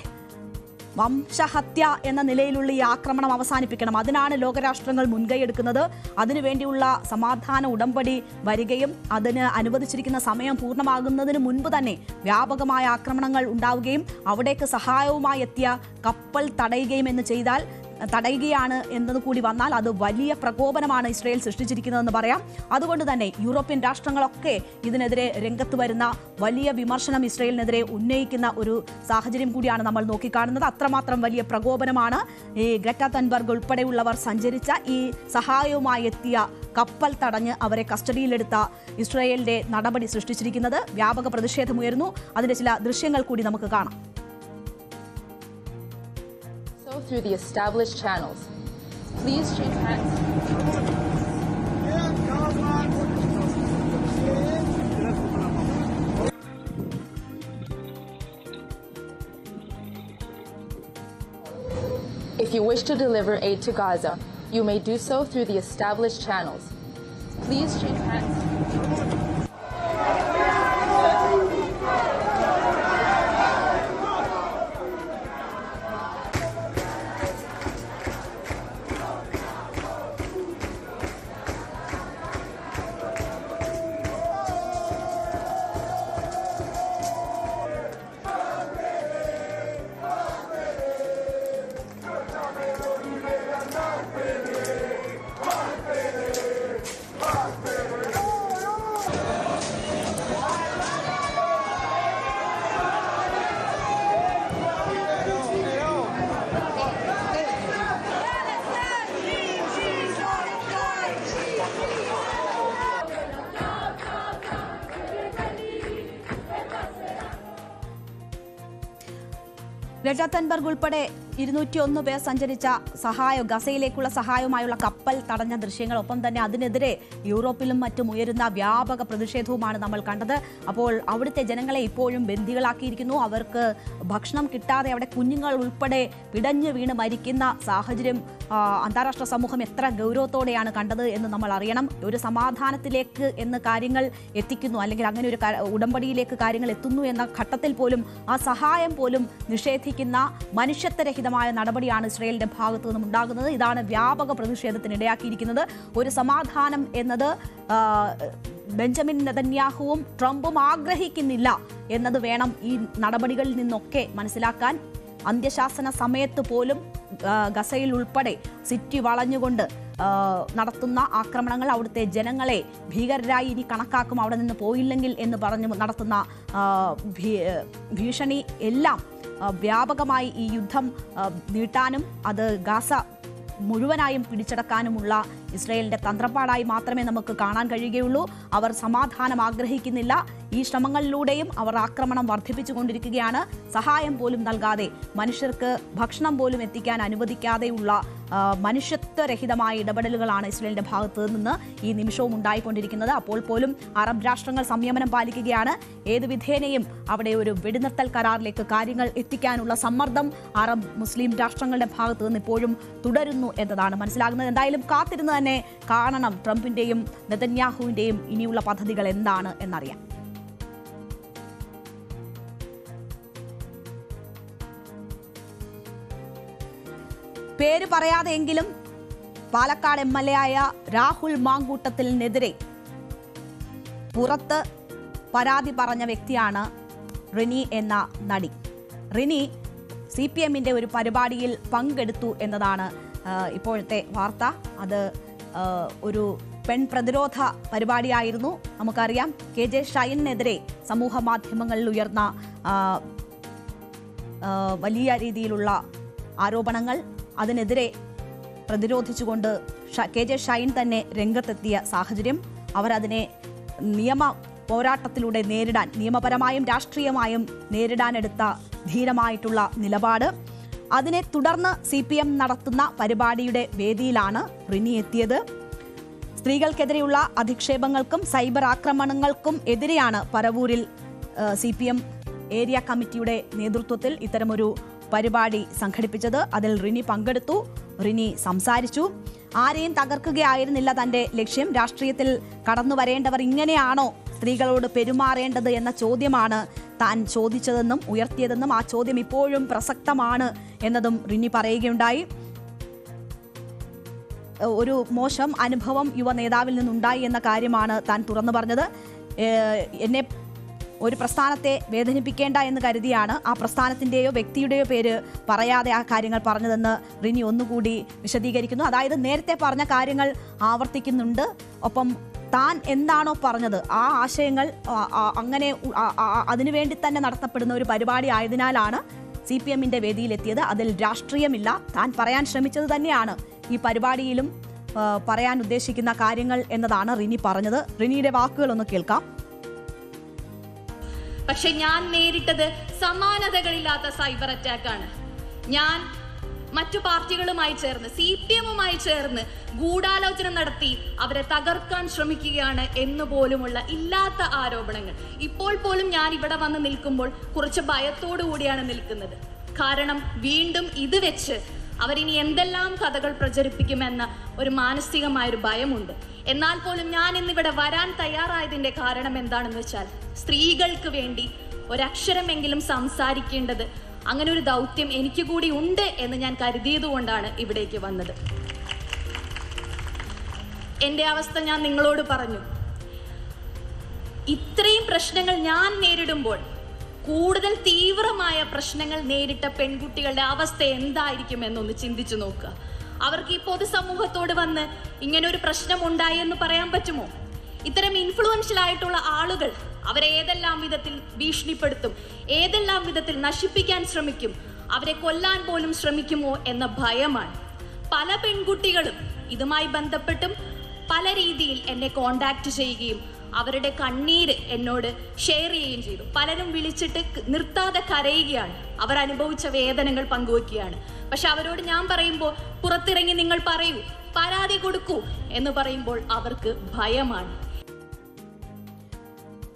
വംശഹത്യ എന്ന നിലയിലുള്ള ഈ ആക്രമണം അവസാനിപ്പിക്കണം. അതിനാണ് ലോകരാഷ്ട്രങ്ങൾ മുൻകൈയെടുക്കുന്നത്. അതിനുവേണ്ടിയുള്ള സമാധാന ഉടമ്പടി വരികയും അതിന് അനുവദിച്ചിരിക്കുന്ന സമയം പൂർണ്ണമാകുന്നതിന് മുൻപ് തന്നെ വ്യാപകമായ ആക്രമണങ്ങൾ ഉണ്ടാവുകയും അവിടേക്ക് സഹായവുമായി എത്തിയ കപ്പൽ തടയുകയാണ് എന്നത് കൂടി വന്നാൽ അത് വലിയ പ്രകോപനമാണ് ഇസ്രയേൽ സൃഷ്ടിച്ചിരിക്കുന്നതെന്ന് പറയാം. അതുകൊണ്ട് തന്നെ യൂറോപ്യൻ രാഷ്ട്രങ്ങളൊക്കെ ഇതിനെതിരെ രംഗത്ത് വരുന്ന വലിയ വിമർശനം ഇസ്രയേലിനെതിരെ ഉന്നയിക്കുന്ന ഒരു സാഹചര്യം കൂടിയാണ് നമ്മൾ നോക്കിക്കാണുന്നത്. അത്രമാത്രം വലിയ പ്രകോപനമാണ് ഈ ഗ്രെറ്റ തൻബർഗ് ഉൾപ്പെടെയുള്ളവർ സഞ്ചരിച്ച ഈ സഹായവുമായി എത്തിയ കപ്പൽ തടഞ്ഞ് അവരെ കസ്റ്റഡിയിലെടുത്ത ഇസ്രയേലിന്റെ നടപടി സൃഷ്ടിച്ചിരിക്കുന്നത്. വ്യാപക പ്രതിഷേധമുയർന്നു. അതിന്റെ ചില ദൃശ്യങ്ങൾ കൂടി നമുക്ക് കാണാം. Through the established channels. Please change hands. If you wish to deliver aid to Gaza, you may do so through the established channels. Please change hands. Greta Thunberg ഉൾപ്പെടെ 201 പേർ സഞ്ചരിച്ച ഗസയിലേക്കുള്ള സഹായവുമായുള്ള കപ്പൽ തടഞ്ഞ ദൃശ്യങ്ങൾ, ഒപ്പം തന്നെ അതിനെതിരെ യൂറോപ്പിലും മറ്റും ഉയരുന്ന വ്യാപക പ്രതിഷേധവുമാണ് നമ്മൾ കണ്ടത്. അപ്പോൾ അവിടുത്തെ ജനങ്ങളെ ഇപ്പോഴും ബന്ദികളാക്കിയിരിക്കുന്നു. അവർക്ക് ഭക്ഷണം കിട്ടാതെ അവിടെ കുഞ്ഞുങ്ങൾ ഉൾപ്പെടെ പിടഞ്ഞു വീണ് മരിക്കുന്ന സാഹചര്യം അന്താരാഷ്ട്ര സമൂഹം എത്ര ഗൗരവത്തോടെയാണ് കണ്ടത് എന്ന് നമ്മൾ അറിയണം. ഒരു സമാധാനത്തിലേക്ക് എന്ന് കാര്യങ്ങൾ എത്തിക്കുന്നു, അല്ലെങ്കിൽ അങ്ങനെ ഒരു ഉടമ്പടിയിലേക്ക് കാര്യങ്ങൾ എത്തുന്നു എന്ന ഘട്ടത്തിൽ പോലും ആ സഹായം പോലും നിഷേധിക്കുന്ന മനുഷ്യത്വരഹിതമായ നടപടിയാണ് ഇസ്രയേലിന്റെ ഭാഗത്തു നിന്നും ഉണ്ടാകുന്നത്. ഇതാണ് വ്യാപക പ്രതിഷേധത്തിനിടയാക്കിയിരിക്കുന്നത്. ഒരു സമാധാനം എന്നത് ബെഞ്ചമിൻ നെതന്യാഹുവും ട്രംപും ആഗ്രഹിക്കുന്നില്ല എന്നത് വേണം ഈ നടപടികളിൽ നിന്നൊക്കെ മനസ്സിലാക്കാൻ. അന്ത്യശാസന സമയത്ത് പോലും ഗസയിൽ ഉൾപ്പെടെ സിറ്റി വളഞ്ഞുകൊണ്ട് നടത്തുന്ന ആക്രമണങ്ങൾ അവിടുത്തെ ജനങ്ങളെ ഭീകരരായി ഇനി കണക്കാക്കും, അവിടെ നിന്ന് പോയില്ലെങ്കിൽ എന്ന് പറഞ്ഞ് നടത്തുന്ന ഭീഷണി എല്ലാം വ്യാപകമായി ഈ യുദ്ധം നീട്ടാനും അത് ഗാസ മുഴുവനായും പിടിച്ചടക്കാനുമുള്ള ഇസ്രയേലിന്റെ തന്ത്രപ്പാടായി മാത്രമേ നമുക്ക് കാണാൻ കഴിയുകയുള്ളൂ. അവർ സമാധാനം ആഗ്രഹിക്കുന്നില്ല. ഈ ശ്രമങ്ങളിലൂടെയും അവർ ആക്രമണം വർദ്ധിപ്പിച്ചുകൊണ്ടിരിക്കുകയാണ്. സഹായം പോലും നൽകാതെ, മനുഷ്യർക്ക് ഭക്ഷണം പോലും എത്തിക്കാൻ അനുവദിക്കാതെയുള്ള മനുഷ്യത്വരഹിതമായ ഇടപെടലുകളാണ് ഇസ്രയേലിന്റെ ഭാഗത്ത് നിന്ന് ഈ നിമിഷവും ഉണ്ടായിക്കൊണ്ടിരിക്കുന്നത്. അപ്പോൾ പോലും അറബ് രാഷ്ട്രങ്ങൾ സംയമനം പാലിക്കുകയാണ്. ഏത് വിധേനയും അവിടെ ഒരു വെടിനിർത്തൽ കരാറിലേക്ക് കാര്യങ്ങൾ എത്തിക്കാനുള്ള സമ്മർദ്ദം അറബ് മുസ്ലിം രാഷ്ട്രങ്ങളുടെ ഭാഗത്ത് നിന്ന് ഇപ്പോഴും തുടരുന്നു എന്നതാണ് മനസ്സിലാകുന്നത്. എന്തായാലും കാത്തിരുന്ന് തന്നെ കാണണം ട്രംപിന്റെയും നെതന്യാഹുവിന്റെയും ഇനിയുള്ള പദ്ധതികൾ എന്താണ് എന്നറിയാം. പേര് പറയാതെയെങ്കിലും പാലക്കാട് MLA ആയ രാഹുൽ മാങ്കൂട്ടത്തിനെതിരെ പുറത്ത് പരാതി പറഞ്ഞ വ്യക്തിയാണ് റിനി എന്ന നടി. റിനി CPMന്റെ ഒരു പരിപാടിയിൽ പങ്കെടുത്തു എന്നതാണ് ഇപ്പോഴത്തെ വാർത്ത. അത് ഒരു പെൺ പ്രതിരോധ പരിപാടിയായിരുന്നു. നമുക്കറിയാം KJ ഷൈനെതിരെ സമൂഹ മാധ്യമങ്ങളിൽ ഉയർന്ന വലിയ രീതിയിലുള്ള ആരോപണങ്ങൾ, അതിനെതിരെ പ്രതിരോധിച്ചുകൊണ്ട് KJ ഷൈൻ തന്നെ രംഗത്തെത്തിയ സാഹചര്യം, അവരതിനെ നിയമ പോരാട്ടത്തിലൂടെ നേരിടാൻ, നിയമപരമായും രാഷ്ട്രീയമായും നേരിടാനെടുത്ത ധീരമായിട്ടുള്ള നിലപാട്, അതിനെ തുടർന്ന് CPM നടത്തുന്ന പരിപാടിയുടെ വേദിയിലാണ് റിനി എത്തിയത്. സ്ത്രീകൾക്കെതിരെയുള്ള അധിക്ഷേപങ്ങൾക്കും സൈബർ ആക്രമണങ്ങൾക്കും എതിരെയാണ് പരവൂരിൽ CPM ഏരിയ കമ്മിറ്റിയുടെ നേതൃത്വത്തിൽ ഇത്തരമൊരു പരിപാടി സംഘടിപ്പിച്ചത്. അതിൽ റിനി പങ്കെടുത്തു. റിനി സംസാരിച്ചു. ആരെയും തകർക്കുകയായിരുന്നില്ല തന്റെ ലക്ഷ്യം. രാഷ്ട്രീയത്തിൽ കടന്നു വരേണ്ടവർ ഇങ്ങനെയാണോ സ്ത്രീകളോട് പെരുമാറേണ്ടത് എന്ന ചോദ്യമാണ് താൻ ചോദിച്ചതെന്നും ഉയർത്തിയതെന്നും ആ ചോദ്യം ഇപ്പോഴും പ്രസക്തമാണ് എന്നതും റിനി പറയുകയുണ്ടായി. ഒരു മോശം അനുഭവം യുവ നേതാവിൽ നിന്നുണ്ടായി എന്ന കാര്യമാണ് താൻ തുറന്നു പറഞ്ഞത്. എന്നെ ഒരു പ്രസ്ഥാനത്തെ വേദനിപ്പിക്കേണ്ട എന്ന് കരുതിയാണ് ആ പ്രസ്ഥാനത്തിൻ്റെയോ വ്യക്തിയുടെയോ പേര് പറയാതെ ആ കാര്യങ്ങൾ പറഞ്ഞതെന്ന് റിനി ഒന്നുകൂടി വിശദീകരിക്കുന്നു. അതായത് നേരത്തെ പറഞ്ഞ കാര്യങ്ങൾ ആവർത്തിക്കുന്നുണ്ട്. ഒപ്പം താൻ എന്താണോ പറഞ്ഞത് ആ ആശയങ്ങൾ അങ്ങനെ അതിനുവേണ്ടി തന്നെ നടത്തപ്പെടുന്ന ഒരു പരിപാടി ആയതിനാലാണ് CPM-ന്റെ വേദിയിലെത്തിയത്. അതിൽ രാഷ്ട്രീയമില്ല. താൻ പറയാൻ ശ്രമിച്ചത് തന്നെയാണ് ഈ പരിപാടിയിലും പറയാൻ ഉദ്ദേശിക്കുന്ന കാര്യങ്ങൾ എന്നതാണ് റിനി പറഞ്ഞത്. റിനിയുടെ വാക്കുകളൊന്ന് കേൾക്കാം. പക്ഷെ ഞാൻ നേരിട്ടത് സമാനതകളില്ലാത്ത സൈബർ അറ്റാക്കാണ്. ഞാൻ മറ്റു പാർട്ടികളുമായി ചേർന്ന് CPM-മായി ചേർന്ന് ഗൂഢാലോചന നടത്തി അവരെ തകർക്കാൻ ശ്രമിക്കുകയാണ് എന്ന് പോലുമുള്ള ഇല്ലാത്ത ആരോപണങ്ങൾ. ഇപ്പോൾ പോലും ഞാൻ ഇവിടെ വന്ന് നിൽക്കുമ്പോൾ കുറച്ച് ഭയത്തോടു കൂടിയാണ് നിൽക്കുന്നത്. കാരണം വീണ്ടും ഇത് വെച്ച് അവരിനി എന്തെല്ലാം കഥകൾ പ്രചരിപ്പിക്കുമെന്ന ഒരു മാനസികമായൊരു ഭയമുണ്ട്. എന്നാൽ പോലും ഞാൻ ഇന്നിവിടെ വരാൻ തയ്യാറായതിന്റെ കാരണം എന്താണെന്ന് വെച്ചാൽ സ്ത്രീകൾക്ക് വേണ്ടി ഒരക്ഷരമെങ്കിലും സംസാരിക്കേണ്ടത്, അങ്ങനെ ഒരു ദൗത്യം എനിക്ക് കൂടി ഉണ്ട് എന്ന് ഞാൻ കരുതിയതുകൊണ്ടാണ് ഇവിടേക്ക് വന്നത്. എൻ്റെ അവസ്ഥ ഞാൻ നിങ്ങളോട് പറഞ്ഞു. ഇത്രയും പ്രശ്നങ്ങൾ ഞാൻ നേരിടുമ്പോൾ കൂടുതൽ തീവ്രമായ പ്രശ്നങ്ങൾ നേരിട്ട പെൺകുട്ടികളുടെ അവസ്ഥ എന്തായിരിക്കും എന്നൊന്ന് ചിന്തിച്ചു നോക്കുക. അവർക്ക് ഈ പൊതുസമൂഹത്തോട് വന്ന് ഇങ്ങനെ ഒരു പ്രശ്നം ഉണ്ടായി എന്ന് പറയാൻ പറ്റുമോ? ഇത്തരം ഇൻഫ്ലുവൻഷ്യൽ ആയിട്ടുള്ള ആളുകൾ അവരെ ഏതെല്ലാം വിധത്തിൽ ഭീഷണിപ്പെടുത്തും, ഏതെല്ലാം വിധത്തിൽ നശിപ്പിക്കാൻ ശ്രമിക്കും, അവരെ കൊല്ലാൻ പോലും ശ്രമിക്കുമോ എന്ന ഭയമാണ്. പല പെൺകുട്ടികളും ഇതുമായി ബന്ധപ്പെട്ടും പല രീതിയിൽ എന്നെ കോണ്ടാക്ട് ചെയ്യുകയും അവരുടെ കണ്ണീര് എന്നോട് ഷെയർ ചെയ്യുകയും ചെയ്തു. പലരും വിളിച്ചിട്ട് നിർത്താതെ കരയുകയാണ്, അവർ അനുഭവിച്ച വേദനകൾ പങ്കുവെക്കുകയാണ്. പക്ഷെ അവരോട് ഞാൻ പറയുമ്പോൾ പുറത്തിറങ്ങി നിങ്ങൾ പറയൂ, പരാതി കൊടുക്കൂ എന്ന് പറയുമ്പോൾ അവർക്ക് ഭയമാണ്.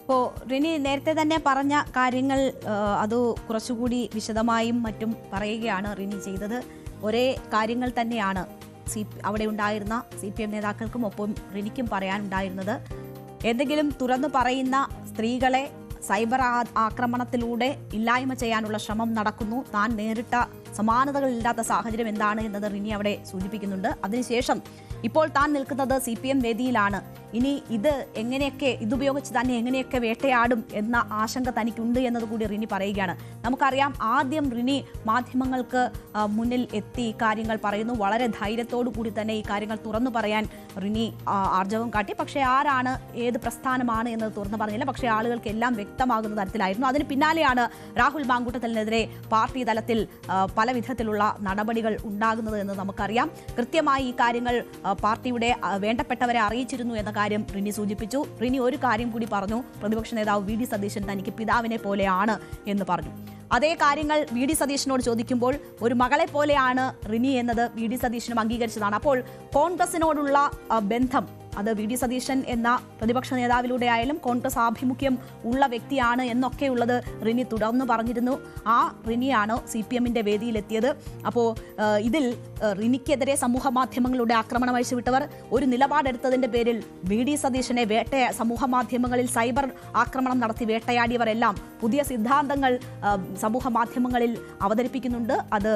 ഇപ്പോൾ റിനി നേരത്തെ തന്നെ പറഞ്ഞ കാര്യങ്ങൾ അത് കുറച്ചുകൂടി വിശദമായും മറ്റും പറയുകയാണ് റിനി ചെയ്തത്. ഒരേ കാര്യങ്ങൾ തന്നെയാണ് അവിടെ ഉണ്ടായിരുന്ന CPM നേതാക്കൾക്കും ഒപ്പം റിനിക്കും പറയാനുണ്ടായിരുന്നത്. എന്തെങ്കിലും തുറന്നു പറയുന്ന സ്ത്രീകളെ സൈബർ ആക്രമണത്തിലൂടെ ഇല്ലായ്മ ചെയ്യാനുള്ള ശ്രമം നടക്കുന്നു. താൻ നേരിട്ട സമാനതകളില്ലാത്ത സാഹചര്യം എന്താണ് എന്നത് റിനി അവിടെ സൂചിപ്പിക്കുന്നുണ്ട്. അതിനുശേഷം ഇപ്പോൾ താൻ നിൽക്കുന്നത് CPM വേദിയിലാണ്. ഇനി ഇതുപയോഗിച്ച് തന്നെ എങ്ങനെയൊക്കെ വേട്ടയാടും എന്ന ആശങ്ക തനിക്കുണ്ട് എന്നതുകൂടി റിനി പറയുകയാണ്. നമുക്കറിയാം, ആദ്യം റിനി മാധ്യമങ്ങൾക്ക് മുന്നിൽ എത്തി കാര്യങ്ങൾ പറയുന്നു. വളരെ ധൈര്യത്തോടു കൂടി തന്നെ ഈ കാര്യങ്ങൾ തുറന്നു പറയാൻ റിനി ആർജവം കാട്ടി. പക്ഷേ ആരാണ്, ഏത് പ്രസ്ഥാനമാണ് എന്നത് തുറന്നു പറഞ്ഞില്ല. പക്ഷേ ആളുകൾക്ക് എല്ലാം വ്യക്തമാകുന്ന തരത്തിലായിരുന്നു. അതിന് പിന്നാലെയാണ് രാഹുൽ മാങ്കൂട്ടത്തിനെതിരെ പാർട്ടി തലത്തിൽ പല വിധത്തിലുള്ള നടപടികൾ ഉണ്ടാകുന്നത് എന്ന് നമുക്കറിയാം. കൃത്യമായി ഈ കാര്യങ്ങൾ പാർട്ടിയുടെ വേണ്ടപ്പെട്ടവരെ അറിയിച്ചിരുന്നു എന്ന കാര്യം റിനി സൂചിപ്പിച്ചു. റിനി ഒരു കാര്യം കൂടി പറഞ്ഞു. പ്രതിപക്ഷ നേതാവ് VD സതീശൻ തനിക്ക് പിതാവിനെ പോലെയാണ് എന്ന് പറഞ്ഞു. അതേ കാര്യങ്ങൾ VD സതീശനോട് ചോദിക്കുമ്പോൾ ഒരു മകളെ പോലെയാണ് റിനി എന്നത് VD സതീശനും അംഗീകരിച്ചതാണ്. അപ്പോൾ കോൺഗ്രസിനോടുള്ള ബന്ധം അത് VD സതീശൻ എന്ന പ്രതിപക്ഷ നേതാവിലൂടെ ആയാലും കോൺഗ്രസ് ആഭിമുഖ്യം ഉള്ള വ്യക്തിയാണ് എന്നൊക്കെയുള്ളത് റിനി തുടർന്ന് പറഞ്ഞിരുന്നു. ആ റിനിയാണ് CPM-ന്റെ വേദിയിലെത്തിയത്. അപ്പോൾ ഇതിൽ റിനിക്കെതിരെ സമൂഹ മാധ്യമങ്ങളുടെ ആക്രമണം അഴിച്ചുവിട്ടവർ ഒരു നിലപാടെടുത്തതിന്റെ പേരിൽ VD സതീശനെ സമൂഹ മാധ്യമങ്ങളിൽ സൈബർ ആക്രമണം നടത്തി വേട്ടയാടിയവരെല്ലാം പുതിയ സിദ്ധാന്തങ്ങൾ സമൂഹ മാധ്യമങ്ങളിൽ അവതരിപ്പിക്കുന്നുണ്ട്. അത്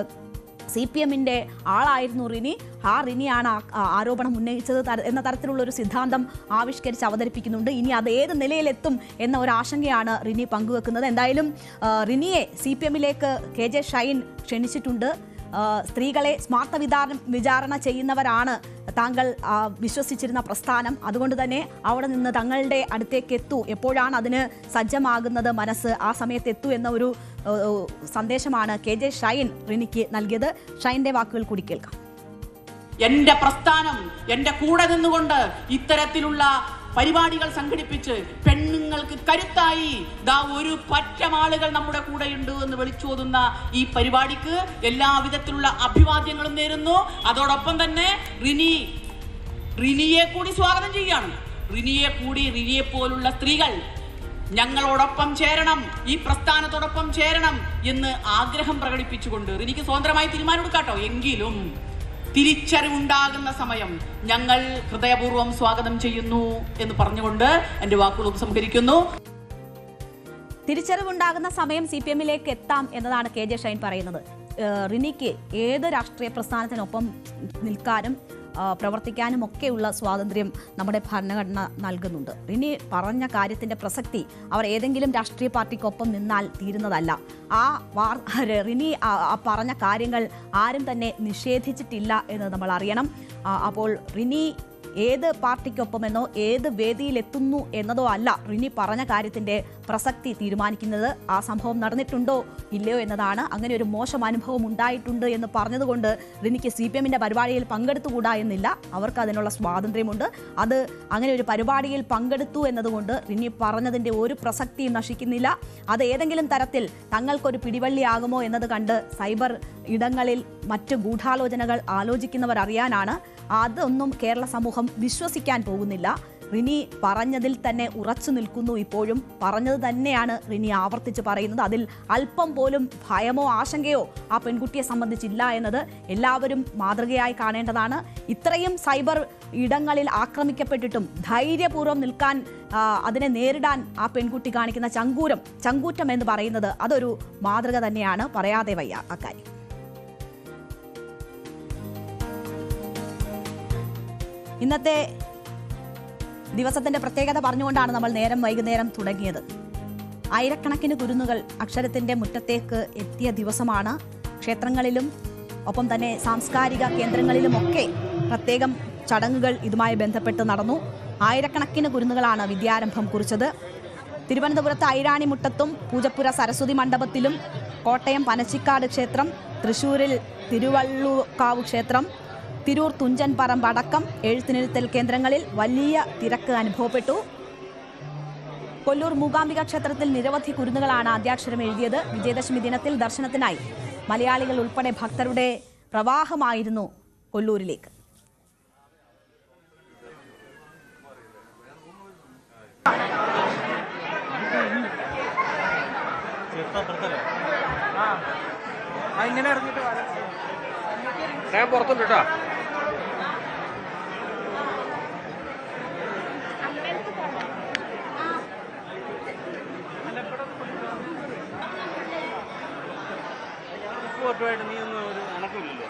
CPM-ന്റെ ആളായിരുന്നു റിനി. ആ റിനിയാണ് ആരോപണം ഉന്നയിച്ചത് എന്ന തരത്തിലുള്ള ഒരു സിദ്ധാന്തം ആവിഷ്കരിച്ച് അവതരിപ്പിക്കുന്നുണ്ട്. ഇനി അത് ഏത് നിലയിലെത്തും എന്ന ഒരു ആശങ്കയാണ് റിനി പങ്കുവെക്കുന്നത്. എന്തായാലും റിനിയെ CPM-ലേക്ക് KJ ഷൈൻ ക്ഷണിച്ചിട്ടുണ്ട്. സ്ത്രീകളെ സ്മാർത്ത വിചാരണ ചെയ്യുന്നവരാണ് താങ്കൾ വിശ്വസിച്ചിരുന്ന പ്രസ്ഥാനം. അതുകൊണ്ട് തന്നെ അവിടെ നിന്ന് തങ്ങളുടെ അടുത്തേക്ക് എത്തൂ, എപ്പോഴാണ് അതിന് സജ്ജമാകുന്നത് മനസ്സ്, ആ സമയത്ത് എത്തൂ എന്ന ഒരു സന്ദേശമാണ് KJ ഷൈൻ റിനിക്ക് നൽകിയത്. ഷൈൻ്റെ വാക്കുകൾ കൂടി കേൾക്കാം. എന്റെ പ്രസ്ഥാനം എന്റെ കൂടെ നിന്നുകൊണ്ട് ഇത്തരത്തിലുള്ള പരിപാടികൾ സംഘടിപ്പിച്ച് പെണ്ണുങ്ങൾക്ക് കരുത്തായി ഒരു പറ്റം ആളുകൾ നമ്മുടെ കൂടെയുണ്ട് എന്ന് വിളിച്ചോതുന്ന ഈ പരിപാടിക്ക് എല്ലാവിധത്തിലുള്ള അഭിവാദ്യങ്ങളും നേരുന്നു. അതോടൊപ്പം തന്നെ റിനിയെ കൂടി സ്വാഗതം ചെയ്യുകയാണ്. റിനിയെ പോലുള്ള സ്ത്രീകൾ ഞങ്ങളോടൊപ്പം ചേരണം, ഈ പ്രസ്ഥാനത്തോടൊപ്പം ചേരണം എന്ന് ആഗ്രഹം പ്രകടിപ്പിച്ചുകൊണ്ട് റിനിക്ക് സ്വതന്ത്രമായി തീരുമാനമെടുക്കാട്ടോ. എങ്കിലും തിരിച്ചറിവുണ്ടാകുന്ന സമയം ഞങ്ങൾ ഹൃദയപൂർവ്വം സ്വാഗതം ചെയ്യുന്നു എന്ന് പറഞ്ഞുകൊണ്ട് എന്റെ വാക്കുകൾ ഉപസംഹരിക്കുന്നു. തിരിച്ചറിവുണ്ടാകുന്ന സമയം CPM-ലേക്ക് എത്താം എന്നതാണ് KJ ഷൈൻ പറയുന്നത്. റിനിക്ക് ഏത് രാഷ്ട്രീയ പ്രസ്ഥാനത്തിനൊപ്പം നിൽക്കാനും പ്രവർത്തിക്കാനും ഒക്കെയുള്ള സ്വാതന്ത്ര്യം നമ്മുടെ ഭരണഘടന നൽകുന്നുണ്ട്. റിനി പറഞ്ഞ കാര്യത്തിന്റെ പ്രസക്തി അവർ ഏതെങ്കിലും രാഷ്ട്രീയ പാർട്ടിക്കൊപ്പം നിന്നാൽ തീരുന്നതല്ല. റിനി പറഞ്ഞ കാര്യങ്ങൾ ആരും തന്നെ നിഷേധിച്ചിട്ടില്ല എന്ന് നമ്മൾ അറിയണം. അപ്പോൾ റിനി ഏത് പാർട്ടിക്കൊപ്പമെന്നോ ഏത് വേദിയിലെത്തുന്നു എന്നതോ അല്ല റിനി പറഞ്ഞ കാര്യത്തിന്റെ പ്രസക്തി തീരുമാനിക്കുന്നത്. ആ സംഭവം നടന്നിട്ടുണ്ടോ ഇല്ലയോ എന്നതാണ്. അങ്ങനെ ഒരു മോശം അനുഭവം ഉണ്ടായിട്ടുണ്ട് എന്ന് പറഞ്ഞതുകൊണ്ട് റിനിക്ക് CPM-ന്റെ പരിപാടിയിൽ പങ്കെടുത്തുകൂടാ എന്നില്ല. അവർക്ക് അതിനുള്ള സ്വാതന്ത്ര്യമുണ്ട്. അത് അങ്ങനെ ഒരു പരിപാടിയിൽ പങ്കെടുത്തു എന്നതുകൊണ്ട് റിനി പറഞ്ഞതിന്റെ ഒരു പ്രസക്തിയും നശിക്കുന്നില്ല. അത് ഏതെങ്കിലും തരത്തിൽ തങ്ങൾക്കൊരു പിടിവള്ളിയാകുമോ എന്നത് കണ്ട് സൈബർ ഇടങ്ങളിൽ മറ്റ് ഗൂഢാലോചനകൾ ആലോചിക്കുന്നവർ അറിയാനാണ്. അതൊന്നും കേരള സമൂഹം വിശ്വസിക്കാൻ പോകുന്നില്ല. റിനി പറഞ്ഞതിൽ തന്നെ ഉറച്ചു നിൽക്കുന്നു. ഇപ്പോഴും പറഞ്ഞത് തന്നെയാണ് റിനി ആവർത്തിച്ച് പറയുന്നത്. അതിൽ അല്പം പോലും ഭയമോ ആശങ്കയോ ആ പെൺകുട്ടിയെ സംബന്ധിച്ചില്ല എന്നത് എല്ലാവരും മാതൃകയായി കാണേണ്ടതാണ്. ഇത്രയും സൈബർ ഇടങ്ങളിൽ ആക്രമിക്കപ്പെട്ടിട്ടും ധൈര്യപൂർവ്വം നിൽക്കാൻ, അതിനെ നേരിടാൻ ആ പെൺകുട്ടി കാണിക്കുന്ന ചങ്കൂറ്റം എന്ന് പറയുന്നത് അതൊരു മാതൃക തന്നെയാണ്. പറയാതെ വയ്യ അക്കാര്യം. ഇന്നത്തെ ദിവസത്തിന്റെ പ്രത്യേകത പറഞ്ഞുകൊണ്ടാണ് നമ്മൾ വൈകുന്നേരം തുടങ്ങിയത്. ആയിരക്കണക്കിന് കുരുന്നുകൾ അക്ഷരത്തിന്റെ മുറ്റത്തേക്ക് എത്തിയ ദിവസമാണ്. ക്ഷേത്രങ്ങളിലും ഒപ്പം തന്നെ സാംസ്കാരിക കേന്ദ്രങ്ങളിലുമൊക്കെ പ്രത്യേകം ചടങ്ങുകൾ ഇതുമായി ബന്ധപ്പെട്ട് നടന്നു. ആയിരക്കണക്കിന് കുരുന്നുകളാണ് വിദ്യാരംഭം കുറിച്ചത്. തിരുവനന്തപുരത്ത് ഐരാണിമുട്ടത്തും പൂജപ്പുര സരസ്വതി മണ്ഡപത്തിലും, കോട്ടയം പനച്ചിക്കാട് ക്ഷേത്രം, തൃശൂരിൽ തിരുവള്ളുകാവ് ക്ഷേത്രം, തിരൂർ തുഞ്ചൻ പറമ്പ് അടക്കം എഴുത്തിനിരുത്തൽ കേന്ദ്രങ്ങളിൽ വലിയ തിരക്ക് അനുഭവപ്പെട്ടു. കൊല്ലൂർ മൂകാംബിക ക്ഷേത്രത്തിൽ നിരവധി കുരുന്നുകളാണ് ആദ്യാക്ഷരം എഴുതിയത്. വിജയദശമി ദിനത്തിൽ ദർശനത്തിനായി മലയാളികൾ ഉൾപ്പെടെ ഭക്തരുടെ പ്രവാഹമായിരുന്നു കൊല്ലൂരിലേക്ക്. ഞാൻ പുറത്തുണ്ട് കേട്ടോ. ഫോട്ടോയായിട്ട് നീ ഒന്നും ഒരു കണക്കില്ലല്ലോ.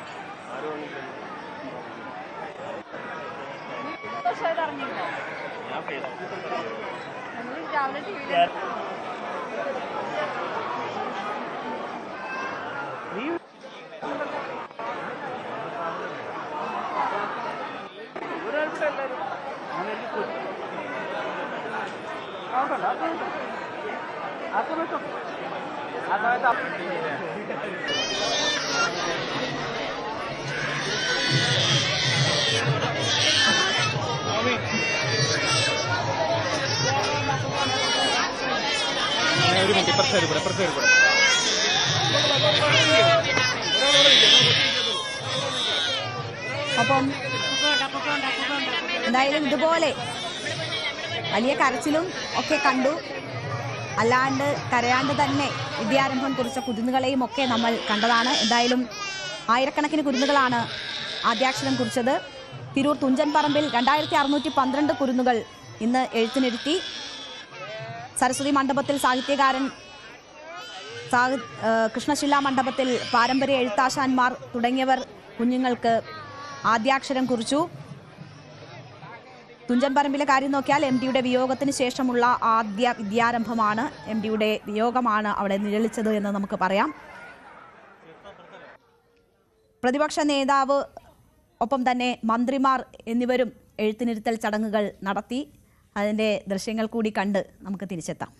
ആരും ഒരു മിനിറ്റ് ഇപ്പുറത്തെ അപ്പം എന്തായാലും ഇതുപോലെ വലിയ കരച്ചിലും ഒക്കെ കണ്ടു. അല്ലാണ്ട് കരയാണ്ട് തന്നെ വിദ്യാരംഭം കുറിച്ച കുരുന്നുകളെയും ഒക്കെ നമ്മൾ കണ്ടതാണ്. എന്തായാലും ആയിരക്കണക്കിന് കുരുന്നുകളാണ് ആദ്യാക്ഷരം കുറിച്ചത്. തിരൂർ തുഞ്ചൻ പറമ്പിൽ 2612 കുരുന്നുകൾ ഇന്ന് എഴുത്തിനിരുത്തി. സരസ്വതി മണ്ഡപത്തിൽ സാഹിത്യകാരൻ കൃഷ്ണശില മണ്ഡപത്തിൽ പാരമ്പര്യ എഴുത്താശാന്മാർ തുടങ്ങിയവർ കുഞ്ഞുങ്ങൾക്ക് ആദ്യാക്ഷരം കുറിച്ചു. തുഞ്ചൻ പറമ്പിലെ കാര്യം നോക്കിയാൽ MDയുടെ വിയോഗത്തിന് ശേഷമുള്ള ആദ്യ വിദ്യാരംഭമാണ്. MDയുടെ വിയോഗമാണ് അവിടെ നിഴലിച്ചത് എന്ന് നമുക്ക് പറയാം. പ്രതിപക്ഷ നേതാവ് ഒപ്പം തന്നെ മന്ത്രിമാർ എന്നിവരും എഴുത്തിനിരുത്തൽ ചടങ്ങുകൾ നടത്തി. അതിൻ്റെ ദൃശ്യങ്ങൾ കൂടി കണ്ട് നമുക്ക് തിരിച്ചെത്താം.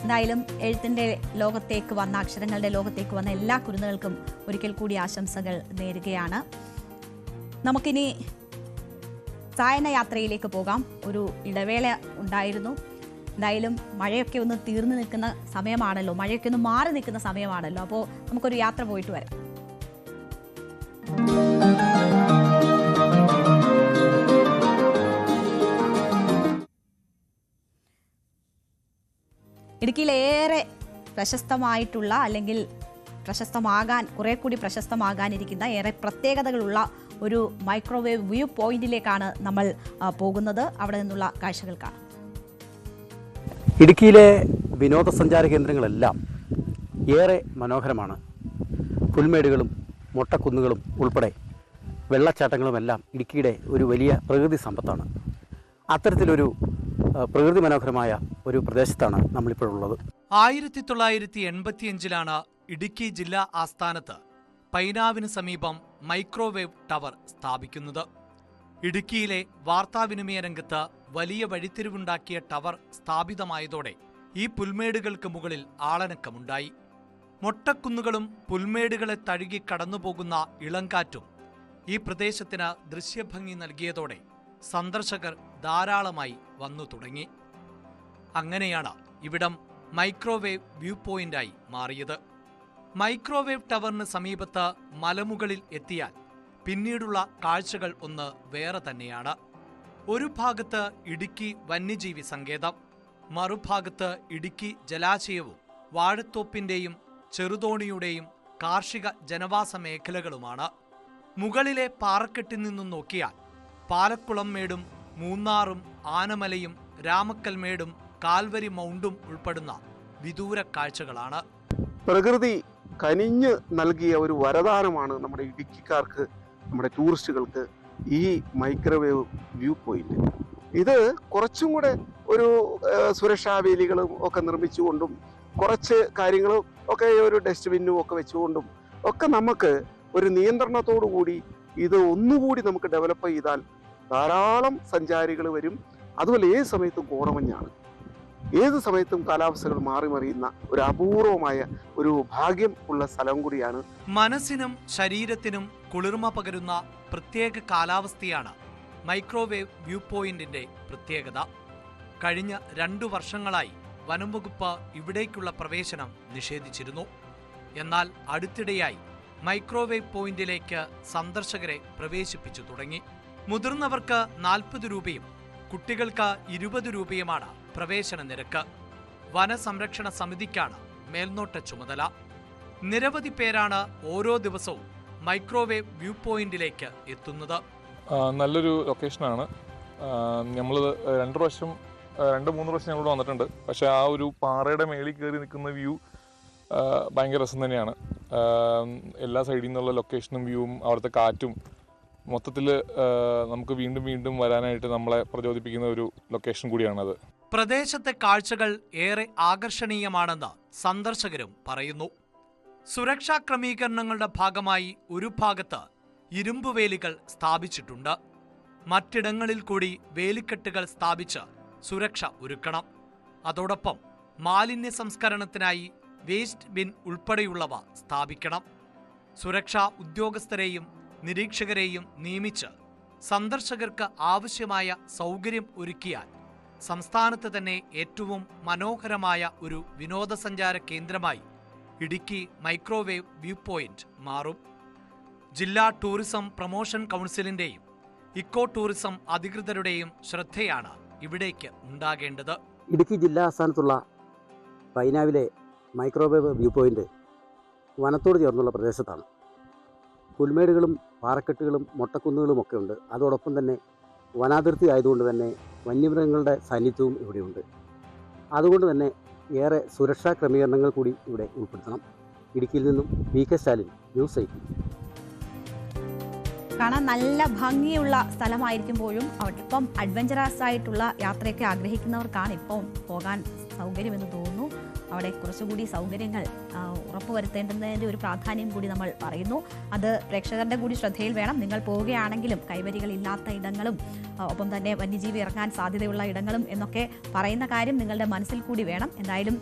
എന്തായാലും എഴുത്തിൻ്റെ ലോകത്തേക്ക് വന്ന, അക്ഷരങ്ങളുടെ ലോകത്തേക്ക് വന്ന എല്ലാ കുരുന്നുകൾക്കും ഒരിക്കൽ കൂടി ആശംസകൾ നേരുകയാണ്. നമുക്കിനി സായനയാത്രയിലേക്ക് പോകാം. ഒരു ഇടവേള ഉണ്ടായിരുന്നു. എന്തായാലും മഴയൊക്കെ ഒന്ന് തീർന്നു നിൽക്കുന്ന സമയമാണല്ലോ, മഴയൊക്കെ ഒന്ന് മാറി നിൽക്കുന്ന സമയമാണല്ലോ. അപ്പോൾ നമുക്കൊരു യാത്ര പോയിട്ട് വരാം. ഇടുക്കിയിലേറെ പ്രശസ്തമായിട്ടുള്ള അല്ലെങ്കിൽ കുറെ കൂടി പ്രശസ്തമാകാനിരിക്കുന്ന ഏറെ പ്രത്യേകതകളുള്ള ഒരു മൈക്രോവേവ് വ്യൂ പോയിന്റിലേക്കാണ് നമ്മൾ പോകുന്നത്. അവിടെ നിന്നുള്ള കാഴ്ചകൾ കാണാം. ഇടുക്കിയിലെ വിനോദസഞ്ചാര കേന്ദ്രങ്ങളെല്ലാം ഏറെ മനോഹരമാണ്. പുൽമേടുകളും മൊട്ടക്കുന്നുകളും ഉൾപ്പെടെ വെള്ളച്ചാട്ടങ്ങളുമെല്ലാം ഇടുക്കിയുടെ ഒരു വലിയ പ്രകൃതി സമ്പത്താണ്. അത്തരത്തിലൊരു പ്രകൃതി മനോഹരമായ ഒരു പ്രദേശത്താണ് നമ്മളിപ്പോഴുള്ളത്. 1985 ഇടുക്കി ജില്ലാ ആസ്ഥാനത്ത് പൈനാവിന് സമീപം മൈക്രോവേവ് ടവർ സ്ഥാപിക്കുന്നത്. ഇടുക്കിയിലെ വാർത്താവിനിമയ രംഗത്ത് വലിയ വഴിത്തിരിവുണ്ടാക്കിയ ടവർ സ്ഥാപിതമായതോടെ ഈ പുൽമേടുകൾക്ക് മുകളിൽ ആളനക്കമുണ്ടായി. മൊട്ടക്കുന്നുകളും പുൽമേടുകളെ തഴുകി കടന്നുപോകുന്ന ഇളങ്കാറ്റും ഈ പ്രദേശത്തിന് ദൃശ്യഭംഗി നൽകിയതോടെ സന്ദർശകർ ധാരാളമായി വന്നു തുടങ്ങി. അങ്ങനെയാണ് ഇവിടം മൈക്രോവേവ് വ്യൂ പോയിന്റായി മാറിയത്. മൈക്രോവേവ് ടവറിന് സമീപത്ത് മലമുകളിൽ എത്തിയാൽ പിന്നീടുള്ള കാഴ്ചകൾ ഒന്ന് വേറെ തന്നെയാണ്. ഒരു ഭാഗത്ത് ഇടുക്കി വന്യജീവി സങ്കേതം, മറുഭാഗത്ത് ഇടുക്കി ജലാശയവും വാഴത്തോപ്പിന്റെയും ചെറുതോണിയുടെയും കാർഷിക ജനവാസ മേഖലകളുമാണ്. മുകളിലെ പാറക്കെട്ടിൽ നിന്നും നോക്കിയാൽ പാലക്കുളം മേടും മൂന്നാറും ആനമലയും രാമക്കൽമേടും കാൽവരി മൗണ്ടും ഉൾപ്പെടുന്ന വിദൂര കാഴ്ചകളാണ്. പ്രകൃതി കനിഞ്ഞ് നൽകിയ ഒരു വരദാനമാണ് നമ്മുടെ ഇടുക്കിക്കാർക്ക്, നമ്മുടെ ടൂറിസ്റ്റുകൾക്ക് ഈ മൈക്രോവേവ് വ്യൂ പോയിന്റ്. ഇത് കുറച്ചും കൂടെ ഒരു സുരക്ഷാ വേലികളും ഒക്കെ നിർമ്മിച്ചുകൊണ്ടും കുറച്ച് കാര്യങ്ങളും ഒക്കെ ഒരു ഡസ്റ്റ്ബിന്നും ഒക്കെ വെച്ചുകൊണ്ടും ഒക്കെ നമുക്ക് ഒരു നിയന്ത്രണത്തോടു കൂടി ഇത് ഒന്നുകൂടി നമുക്ക് ഡെവലപ്പ് ചെയ്താൽ ധാരാളം സഞ്ചാരികൾ വരും. അതുപോലെ ഏത് സമയത്തും കോടമഞ്ഞാണ്, ഏത് സമയത്തും കാലാവസ്ഥകൾ മാറി മറിയുന്ന ഒരു അപൂർവമായ ഒരു ഭാഗ്യം ഉള്ള സ്ഥലം കൂടിയാണ്. മനസ്സിനും ശരീരത്തിനും കുളിർമ പകരുന്ന പ്രത്യേക കാലാവസ്ഥയാണ് മൈക്രോവേവ് വ്യൂ പോയിന്റിന്റെ പ്രത്യേകത. കഴിഞ്ഞ 2 വർഷങ്ങളായി വനം വകുപ്പ് ഇവിടേക്കുള്ള പ്രവേശനം നിഷേധിച്ചിരുന്നു. എന്നാൽ അടുത്തിടെയായി മൈക്രോവേവ് പോയിന്റിലേക്ക് സന്ദർശകരെ പ്രവേശിപ്പിച്ചു തുടങ്ങി. മുതിർന്നവർക്ക് 40 രൂപയും കുട്ടികൾക്ക് 20 രൂപയുമാണ് പ്രവേശന നിരക്ക്. വനസംരക്ഷണ സമിതിക്കാണ് മേൽനോട്ട ചുമതല. നിരവധി പേരാണ് ഓരോ ദിവസവും മൈക്രോവേവ് വ്യൂ പോയിന്റിലേക്ക് എത്തുന്നത്. നല്ലൊരു ലൊക്കേഷനാണ്. നമ്മൾ 2-3 പ്രാവശ്യം ഞങ്ങളിവിടെ വന്നിട്ടുണ്ട്. പക്ഷേ ആ ഒരു പാറയുടെ മേളിൽ കയറി നിൽക്കുന്ന വ്യൂ ഭയങ്കര രസം തന്നെയാണ്. എല്ലാ സൈഡിൽ നിന്നുള്ള ലൊക്കേഷനും വ്യൂവും അവിടുത്തെ കാറ്റും മൊത്തത്തിൽ നമുക്ക് വീണ്ടും വീണ്ടും വരാനായിട്ട് നമ്മളെ പ്രചോദിപ്പിക്കുന്ന ഒരു ലൊക്കേഷൻ കൂടിയാണത്. പ്രദേശത്തെ കാഴ്ചകൾ ഏറെ ആകർഷണീയമാണെന്ന് സന്ദർശകരും പറയുന്നു. സുരക്ഷാ ക്രമീകരണങ്ങളുടെ ഭാഗമായി ഒരു ഭാഗത്ത് ഇരുമ്പുവേലികൾ സ്ഥാപിച്ചിട്ടുണ്ട്. മറ്റിടങ്ങളിൽ കൂടി വേലിക്കെട്ടുകൾ സ്ഥാപിച്ച് സുരക്ഷ ഒരുക്കണം. അതോടൊപ്പം മാലിന്യ സംസ്കരണത്തിനായി വേസ്റ്റ് ബിൻ ഉൾപ്പെടെയുള്ളവ സ്ഥാപിക്കണം. സുരക്ഷാ ഉദ്യോഗസ്ഥരെയും നിരീക്ഷകരെയും നിയമിച്ച് സന്ദർശകർക്ക് ആവശ്യമായ സൗകര്യം ഒരുക്കിയാൽ സംസ്ഥാനത്ത് തന്നെ ഏറ്റവും മനോഹരമായ ഒരു വിനോദസഞ്ചാര കേന്ദ്രമായി ഇടുക്കി മൈക്രോവേവ് വ്യൂ പോയിന്റ് മാറും. ജില്ലാ ടൂറിസം പ്രൊമോഷൻ കൗൺസിലിന്റെയും ഇക്കോ ടൂറിസം അധികൃതരുടെയും ശ്രദ്ധയാണ് ഇവിടേക്ക് ഉണ്ടാകേണ്ടത്. ഇടുക്കി ജില്ലാ ആസ്ഥാനത്തുള്ള പൈനാവിലെ മൈക്രോവേവ് വ്യൂ പോയിന്റ് വനത്തോട് ചേർന്നുള്ള പ്രദേശത്താണ്. പുൽമേടുകളും പാറക്കെട്ടുകളും മൊട്ടക്കുന്നുകളും ഒക്കെ ഉണ്ട്. അതോടൊപ്പം തന്നെ വനാതിർത്തി ആയതുകൊണ്ട് തന്നെ വന്യമൃഗങ്ങളുടെ സാന്നിധ്യവും ഇവിടെയുണ്ട്. അതുകൊണ്ട് തന്നെ ഏറെ സുരക്ഷാ ക്രമീകരണങ്ങൾ കൂടി ഇവിടെ ഉൾപ്പെടുത്തണം. ഇടുക്കിയിൽ നിന്നും VK സ്റ്റാലിൻ, ന്യൂസ് 8. കാണാൻ നല്ല ഭംഗിയുള്ള സ്ഥലമായിരിക്കുമ്പോഴും ഒപ്പം അഡ്വഞ്ചറസ് ആയിട്ടുള്ള യാത്രയൊക്കെ ആഗ്രഹിക്കുന്നവർക്കാണ് ഇപ്പോൾ പോകാൻ സൗകര്യമെന്ന് തോന്നുന്നു. അവിടെ കുറച്ചുകൂടി സൗകര്യങ്ങൾ ഉറപ്പുവരുത്തേണ്ടതിൻ്റെ ഒരു പ്രാധാന്യം കൂടി നമ്മൾ പറയുന്നു. അത് പ്രേക്ഷകരുടെ കൂടി ശ്രദ്ധയിൽ വേണം. നിങ്ങൾ പോവുകയാണെങ്കിലും കൈവരികളില്ലാത്ത ഇടങ്ങളും ഒപ്പം തന്നെ വന്യജീവി ഇറങ്ങാൻ സാധ്യതയുള്ള ഇടങ്ങളും എന്നൊക്കെ പറയുന്ന കാര്യം നിങ്ങളുടെ മനസ്സിൽ കൂടി വേണം. എന്തായാലും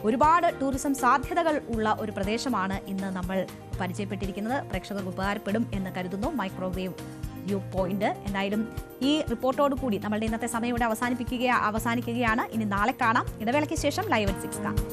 ഒരുപാട് ടൂറിസം സാധ്യതകൾ ഉള്ള ഒരു പ്രദേശമാണ് ഇന്ന് നമ്മൾ പരിചയപ്പെട്ടിരിക്കുന്നത്. പ്രേക്ഷകർക്ക് ഉപകാരപ്പെടും എന്ന് കരുതുന്നു മൈക്രോവേവ് വ്യൂ പോയിന്റ്. എന്തായാലും ഈ റിപ്പോർട്ടോട് കൂടി നമ്മളുടെ ഇന്നത്തെ സമയം ഇവിടെ അവസാനിക്കുകയാണ്. ഇനി നാളെ കാണാം. ഇടവേളയ്ക്ക് ശേഷം ലൈവ് at 6 കാണാം.